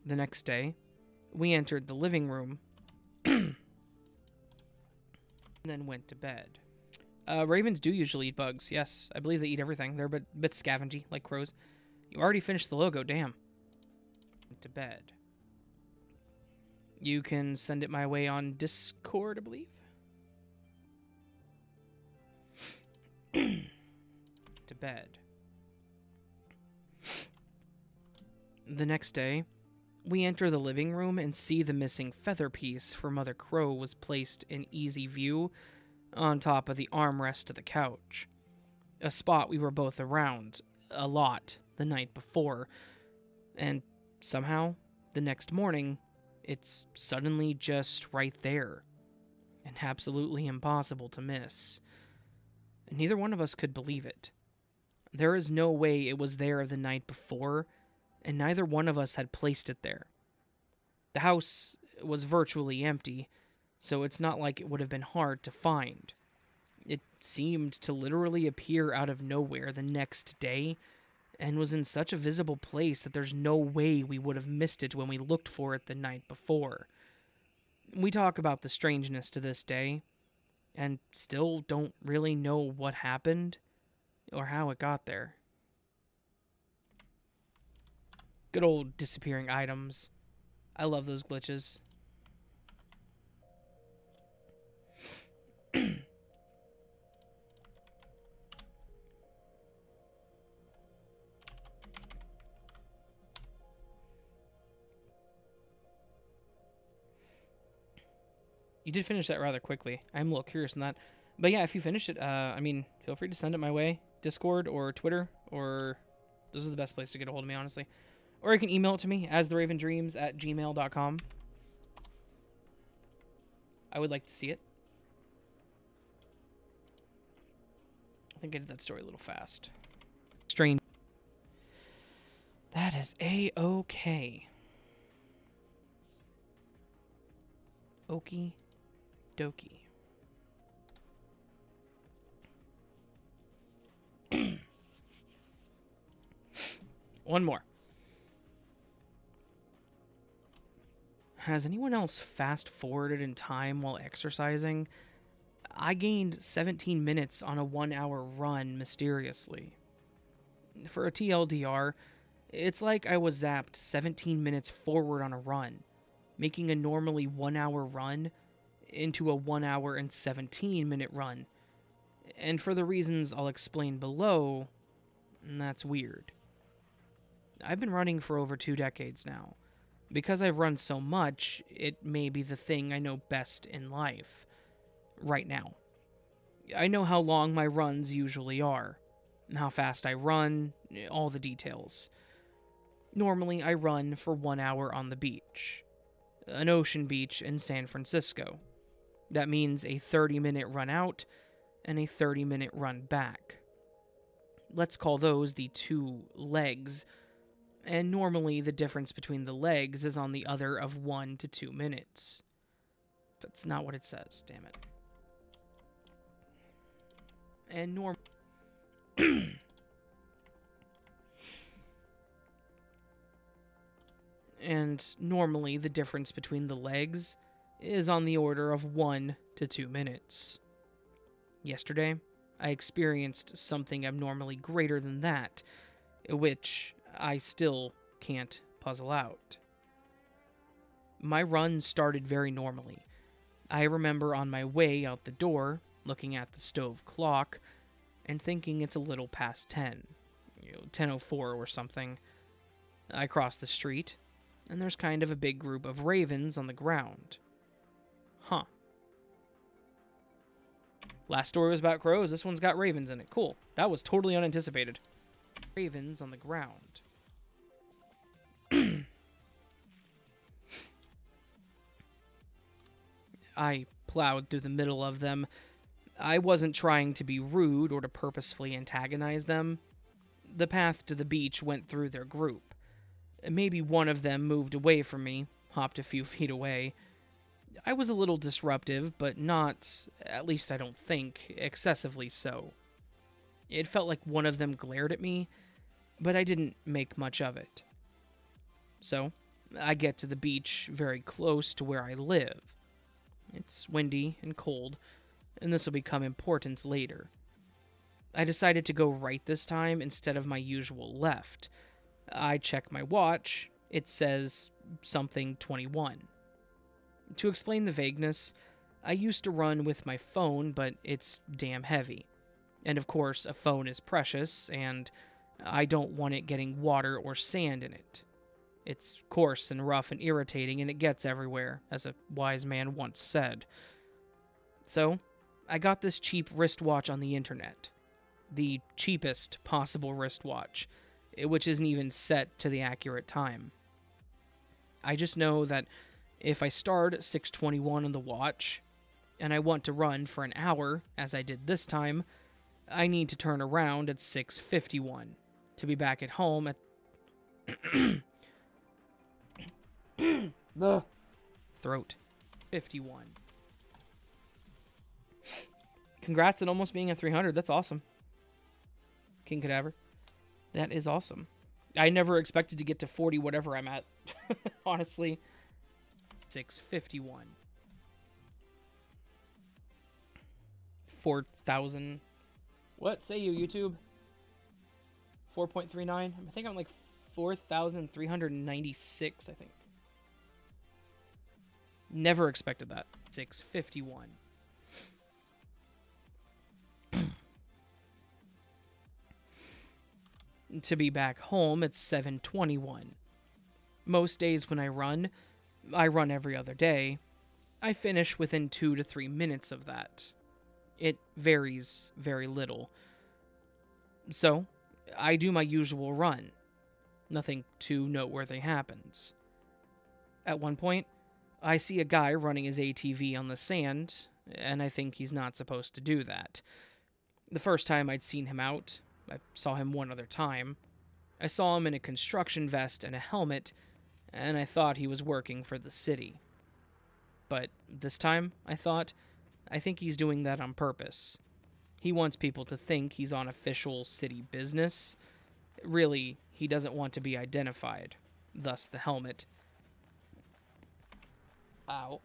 S1: The next day, we entered the living room, and then went to bed. Ravens do usually eat bugs, yes. I believe they eat everything. They're a bit scavengy, like crows. You already finished the logo, damn. Went to bed. You can send it my way on Discord, I believe. To bed. The next day, we enter the living room and see the missing feather piece for Mother Crow was placed in easy view on top of the armrest of the couch. A spot we were both around a lot the night before, and somehow, the next morning, it's suddenly just right there, and absolutely impossible to miss. Neither one of us could believe it. There is no way it was there the night before, and neither one of us had placed it there. The house was virtually empty, so it's not like it would have been hard to find. It seemed to literally appear out of nowhere the next day, and was in such a visible place that there's no way we would have missed it when we looked for it the night before. We talk about the strangeness to this day, and still don't really know what happened or how it got there. Good old disappearing items. I love those glitches. You did finish that rather quickly. I'm a little curious on that. But yeah, if you finish it, feel free to send it my way. Discord or Twitter, or those are the best places to get a hold of me, honestly. Or you can email it to me, astheravendreams@gmail.com. I would like to see it. I think I did that story a little fast. Strange. That is A-okay. Okie dokie. One more. Has anyone else fast-forwarded in time while exercising? I gained 17 minutes on a 1-hour run mysteriously. For a TLDR, it's like I was zapped 17 minutes forward on a run, making a normally 1-hour run into a 1 hour and 17-minute run. And for the reasons I'll explain below, that's weird. I've been running for over 2 decades now. Because I've run so much, it may be the thing I know best in life. right now. I know how long my runs usually are, how fast I run, all the details. Normally, I run for 1 hour on the beach, an ocean beach in San Francisco. That means a 30-minute run out and a 30-minute run back. Let's call those the 2 legs, and normally the difference between the legs is on the other of 1 to 2 minutes. That's not what it says, damn it. And normally the difference between the legs is on the order of 1 to 2 minutes. Yesterday, I experienced something abnormally greater than that, which I still can't puzzle out. My run started very normally. I remember on my way out the door, looking at the stove clock, and thinking it's a little past 10, 10:04 or something. I cross the street, and there's kind of a big group of ravens on the ground. Huh. Last story was about crows, this one's got ravens in it. Cool. That was totally unanticipated. Ravens on the ground. I plowed through the middle of them. I wasn't trying to be rude or to purposefully antagonize them. The path to the beach went through their group. Maybe one of them moved away from me, hopped a few feet away. I was a little disruptive, but not, at least I don't think, excessively so. It felt like one of them glared at me, but I didn't make much of it. So, I get to the beach very close to where I live. It's windy and cold, and this will become important later. I decided to go right this time instead of my usual left. I check my watch. It says something 21. To explain the vagueness, I used to run with my phone, but it's damn heavy. And of course, a phone is precious, and I don't want it getting water or sand in it. It's coarse and rough and irritating, and it gets everywhere, as a wise man once said. So, I got this cheap wristwatch on the internet. The cheapest possible wristwatch, which isn't even set to the accurate time. I just know that if I start at 6:21 on the watch, and I want to run for an hour, as I did this time, I need to turn around at 6:51 to be back at home at the throat 51. Congrats on almost being at 300. That's awesome. King Cadaver. That is awesome. I never expected to get to 40 whatever I'm at. Honestly. 651. 4,000. What say you, YouTube? 4.39? I think I'm like 4,396, I think. Never expected that. 651. To be back home at 7:21. Most days when I run every other day, I finish within 2 to 3 minutes of that. It varies very little. So, I do my usual run. Nothing too noteworthy happens. At one point, I see a guy running his ATV on the sand, and I think he's not supposed to do that. The first time I'd seen him out, I saw him one other time. I saw him in a construction vest and a helmet, and I thought he was working for the city. But this time, I think he's doing that on purpose. He wants people to think he's on official city business. Really, he doesn't want to be identified, thus the helmet. Ow.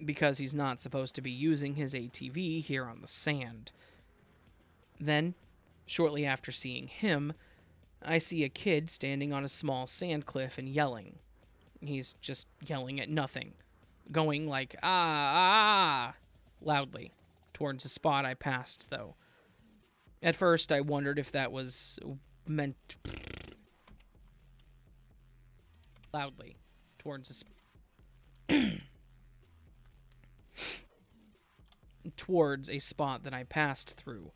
S1: Because he's not supposed to be using his ATV here on the sand. Then, shortly after seeing him, I see a kid standing on a small sand cliff and yelling. He's just yelling at nothing, going like, ah, loudly, towards the spot I passed, though. At first, I wondered if that was meant loudly, towards the towards a spot that I passed through.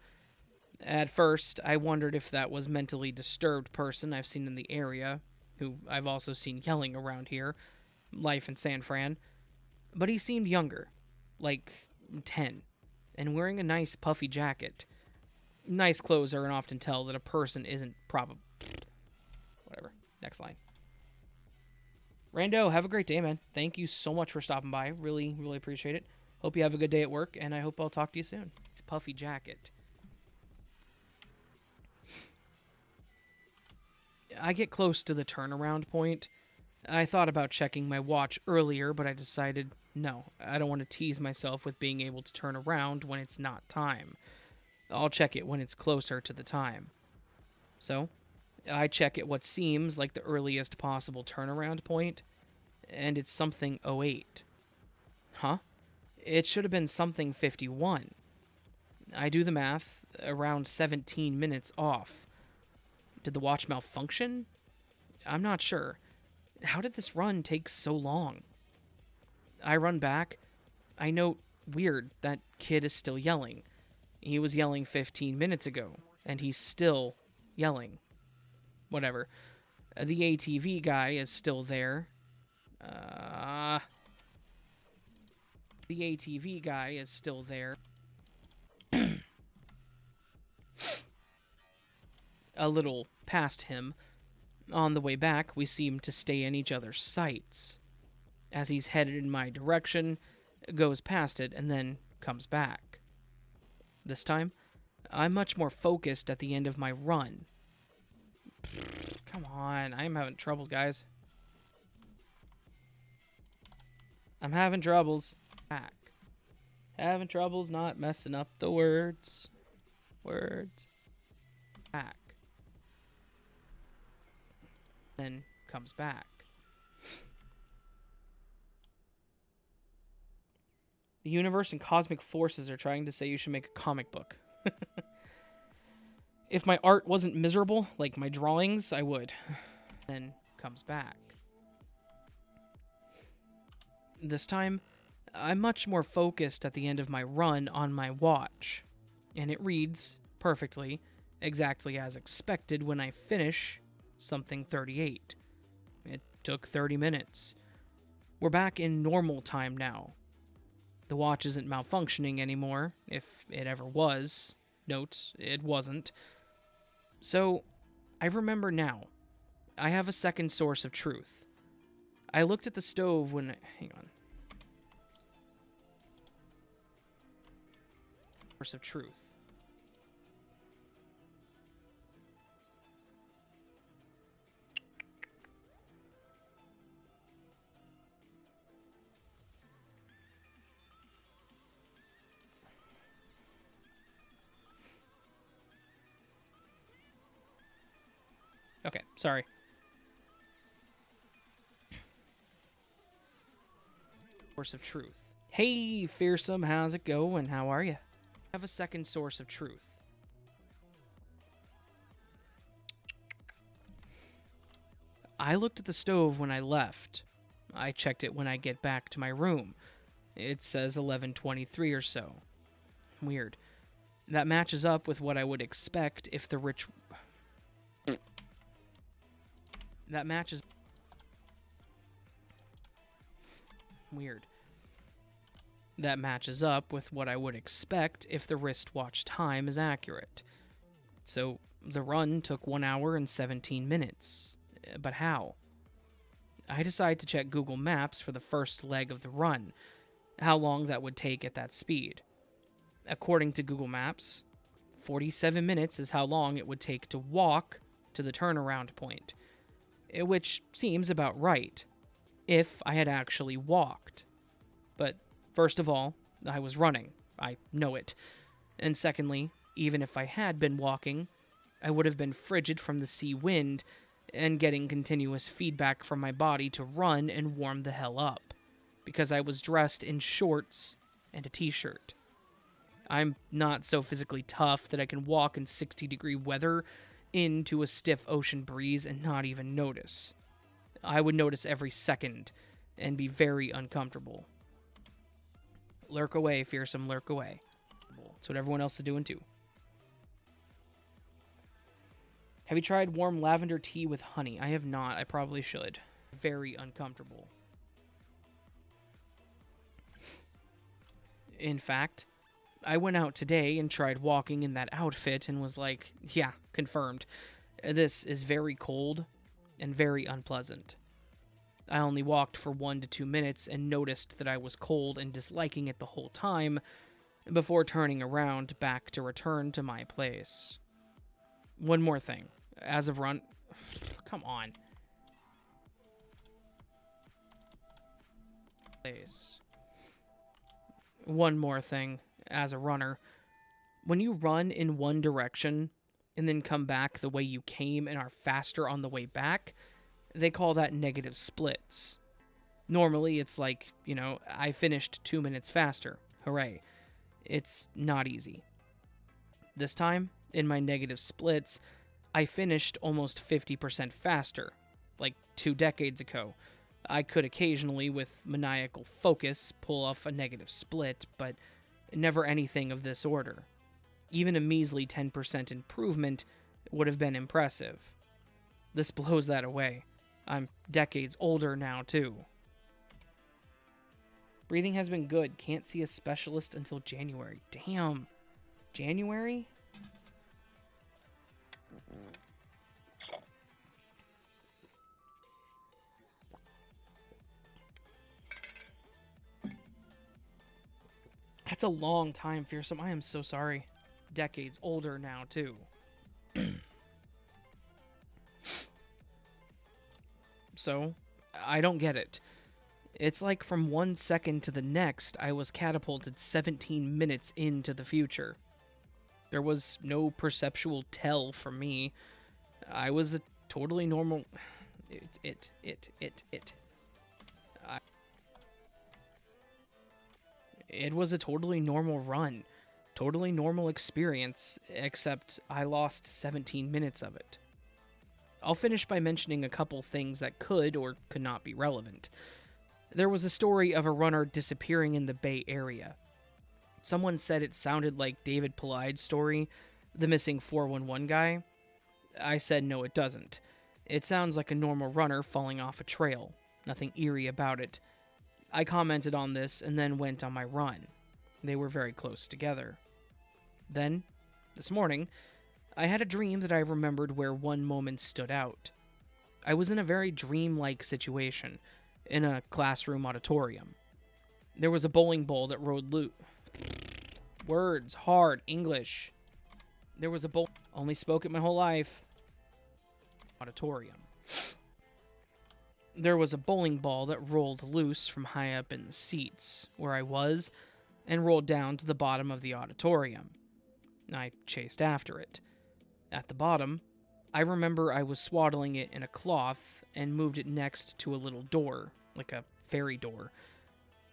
S1: At first, I wondered if that was mentally disturbed person I've seen in the area, who I've also seen yelling around here, life in San Fran, but he seemed younger, like 10, and wearing a nice puffy jacket. Nice clothes are an often tell that a person isn't probably... Whatever. Next line. Rando, have a great day, man. Thank you so much for stopping by. Really, really appreciate it. Hope you have a good day at work, and I hope I'll talk to you soon. It's puffy jacket. I get close to the turnaround point. I thought about checking my watch earlier, but I decided, no, I don't want to tease myself with being able to turn around when it's not time. I'll check it when it's closer to the time. So, I check at what seems like the earliest possible turnaround point, and it's something 08. Huh? It should have been something 51. I do the math, around 17 minutes off. Did the watch malfunction? I'm not sure. How did this run take so long? I run back. I note, weird, that kid is still yelling. He was yelling 15 minutes ago, and he's still yelling. Whatever. The ATV guy is still there. The ATV guy is still there. A little past him. On the way back, we seem to stay in each other's sights. As he's headed in my direction, goes past it, and then comes back. This time, I'm much more focused at the end of my run. Come on, I'm having troubles, guys. I'm having troubles. Back. Having troubles not messing up the words. Words. Back. Then comes back. The universe and cosmic forces are trying to say you should make a comic book. If my art wasn't miserable, like my drawings, I would. Then comes back. This time, I'm much more focused at the end of my run on my watch. And it reads perfectly, exactly as expected when I finish something 38. It took 30 minutes. We're back in normal time now. The watch isn't malfunctioning anymore, if it ever was. Note, it wasn't. So, I remember now. I have a second source of truth. I looked at the stove when... Hang on. Source of truth. Okay, sorry. Source of truth. Hey, Fearsome, how's it going? How are you? I have a second source of truth. I looked at the stove when I left. I checked it when I get back to my room. It says 11:23 or so. Weird. That matches up with what I would expect if the rich... That matches... Weird. That matches up with what I would expect if the wristwatch time is accurate. So, the run took 1 hour and 17 minutes. But how? I decide to check Google Maps for the first leg of the run, how long that would take at that speed. According to Google Maps, 47 minutes is how long it would take to walk to the turnaround point. Which seems about right, if I had actually walked. But first of all, I was running. I know it. And secondly, even if I had been walking, I would have been frigid from the sea wind and getting continuous feedback from my body to run and warm the hell up, because I was dressed in shorts and a t-shirt. I'm not so physically tough that I can walk in 60-degree weather into a stiff ocean breeze and not even notice. I would notice every second and be very uncomfortable. Lurk away, fearsome, lurk away. That's what everyone else is doing too. Have you tried warm lavender tea with honey? I have not. I probably should. Very uncomfortable. In fact, I went out today and tried walking in that outfit and was like, yeah, confirmed. This is very cold and very unpleasant. I only walked for 1 to 2 minutes and noticed that I was cold and disliking it the whole time before turning around back to return to my place. One more thing. As of run... Come on. Place. One more thing. As a runner. When you run in one direction and then come back the way you came and are faster on the way back, they call that negative splits. Normally, it's like, you know, I finished 2 minutes faster. Hooray. It's not easy. This time, in my negative splits, I finished almost 50% faster, like 2 decades ago. I could occasionally, with maniacal focus, pull off a negative split, but never anything of this order. Even a measly 10% improvement would have been impressive. This blows that away. I'm decades older now, too. Breathing has been good. Can't see a specialist until January. Damn. January? That's a long time, Fearsome. I am so sorry. Decades older now, too. So, I don't get it. It's like from 1 second to the next, I was catapulted 17 minutes into the future. There was no perceptual tell from me. I was a totally normal... It was a totally normal run. Totally normal experience, except I lost 17 minutes of it. I'll finish by mentioning a couple things that could or could not be relevant. There was a story of a runner disappearing in the Bay Area. Someone said it sounded like David Polide's story, the missing 411 guy. I said no, it doesn't. It sounds like a normal runner falling off a trail. Nothing eerie about it. I commented on this and then went on my run. They were very close together. Then, this morning, I had a dream that I remembered where one moment stood out. I was in a very dreamlike situation, in a classroom auditorium. There was a bowling ball that rolled loose. Words, hard, English. There was a bowl... Only spoke it my whole life. Auditorium. There was a bowling ball that rolled loose from high up in the seats, where I was, and rolled down to the bottom of the auditorium. I chased after it. At the bottom, I remember I was swaddling it in a cloth and moved it next to a little door, like a fairy door.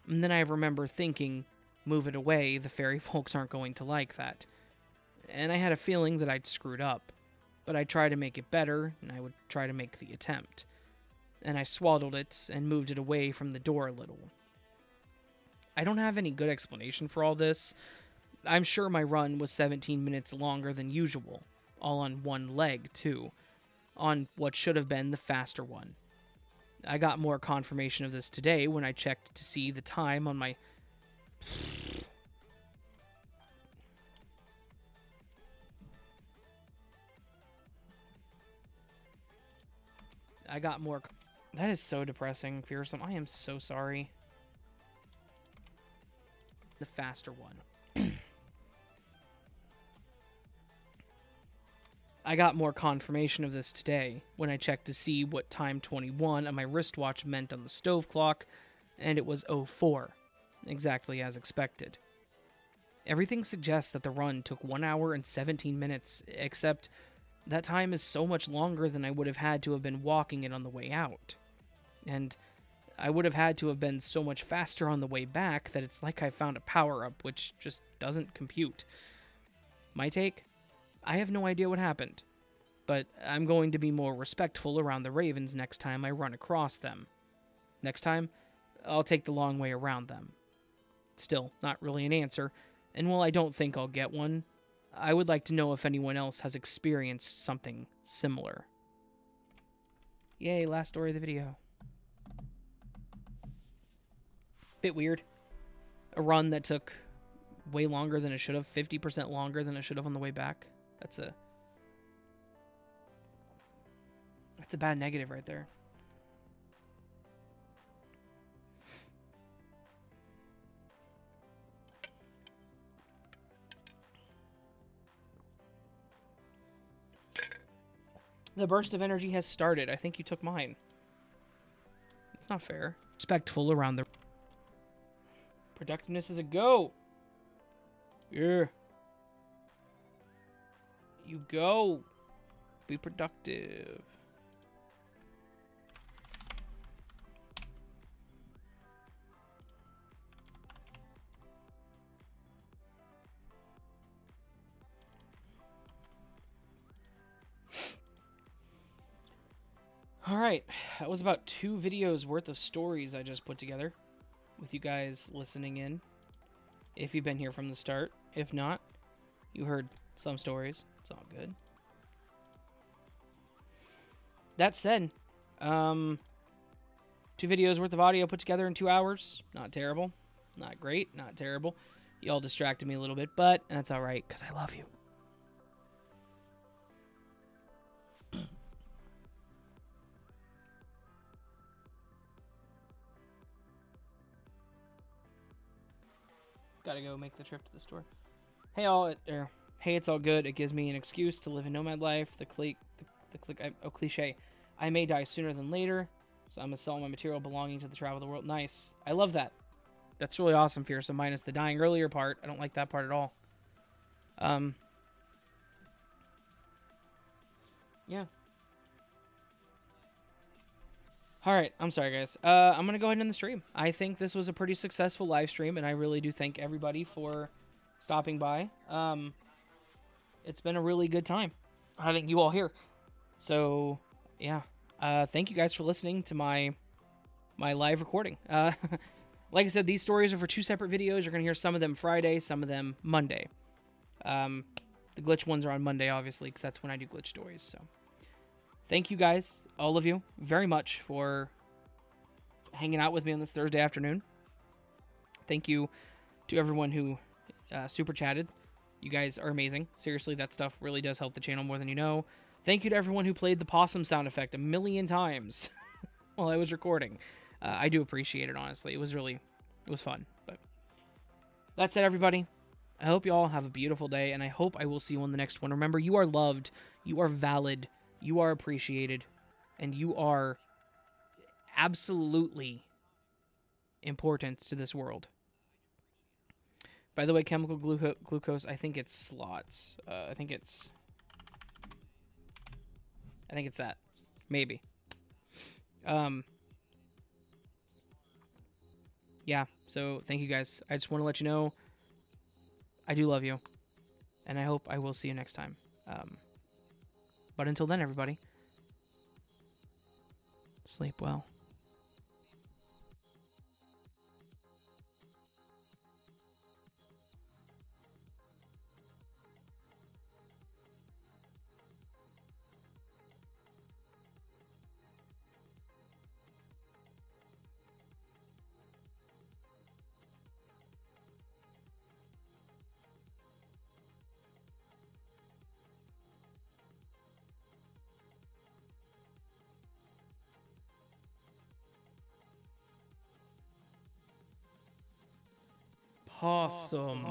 S1: And then I remember thinking, move it away, the fairy folks aren't going to like that. And I had a feeling that I'd screwed up, but I'd try to make it better, and I would try to make the attempt. And I swaddled it and moved it away from the door a little. I don't have any good explanation for all this. I'm sure my run was 17 minutes longer than usual, all on one leg, too, on what should have been the faster one. I got more confirmation of this today when I checked to see the time on my... I got more... That is so depressing, Fearsome. I am so sorry. The faster one. I got more confirmation of this today when I checked to see what time 21 on my wristwatch meant on the stove clock, and it was 04, exactly as expected. Everything suggests that the run took 1 hour and 17 minutes, except that time is so much longer than I would have had to have been walking it on the way out. And I would have had to have been so much faster on the way back that it's like I found a power-up, which just doesn't compute. My take? I have no idea what happened, but I'm going to be more respectful around the ravens next time I run across them. Next time, I'll take the long way around them. Still, not really an answer. And while I don't think I'll get one, I would like to know if anyone else has experienced something similar. Yay, last story of the video. Bit weird. A run that took way longer than it should have. 50% longer than it should have on the way back. That's a bad negative right there. The burst of energy has started. I think you took mine. It's not fair. Respectful around the... Productiveness is a go. Yeah. You go. Be productive. Alright, that was about 2 videos worth of stories I just put together with you guys listening in. If you've been here from the start. If not, you heard some stories. It's all good. That said, 2 videos worth of audio put together in 2 hours. Not terrible. Not great. Not terrible. Y'all distracted me a little bit, but that's alright, because I love you. Gotta go make the trip to the store. Hey, hey, it's all good. It gives me an excuse to live a nomad life. Cliche. I may die sooner than later, so I'm gonna sell my material belonging to the travel of the world. Nice. I love that. That's really awesome, Fearsome, minus the dying earlier part. I don't like that part at all. Yeah. Alright, I'm sorry, guys. I'm going to go ahead and end the stream. I think this was a pretty successful live stream, and I really do thank everybody for stopping by. It's been a really good time having you all here. So, yeah. Thank you guys for listening to my live recording. Like I said, these stories are for 2 separate videos. You're going to hear some of them Friday, some of them Monday. The glitch ones are on Monday, obviously, because that's when I do glitch stories, so... Thank you guys, all of you, very much for hanging out with me on this Thursday afternoon. Thank you to everyone who super chatted. You guys are amazing. Seriously, that stuff really does help the channel more than you know. Thank you to everyone who played the possum sound effect 1,000,000 times while I was recording. I do appreciate it, honestly. It was fun. But that said, everybody, I hope you all have a beautiful day, and I hope I will see you on the next one. Remember, you are loved, you are valid, you are appreciated, and you are absolutely important to this world. By the way, chemical glucose, I think it's slots. I think it's that. Maybe. Yeah, so thank you guys. I just want to let you know I do love you, and I hope I will see you next time. But until then, everybody, sleep well. Possum.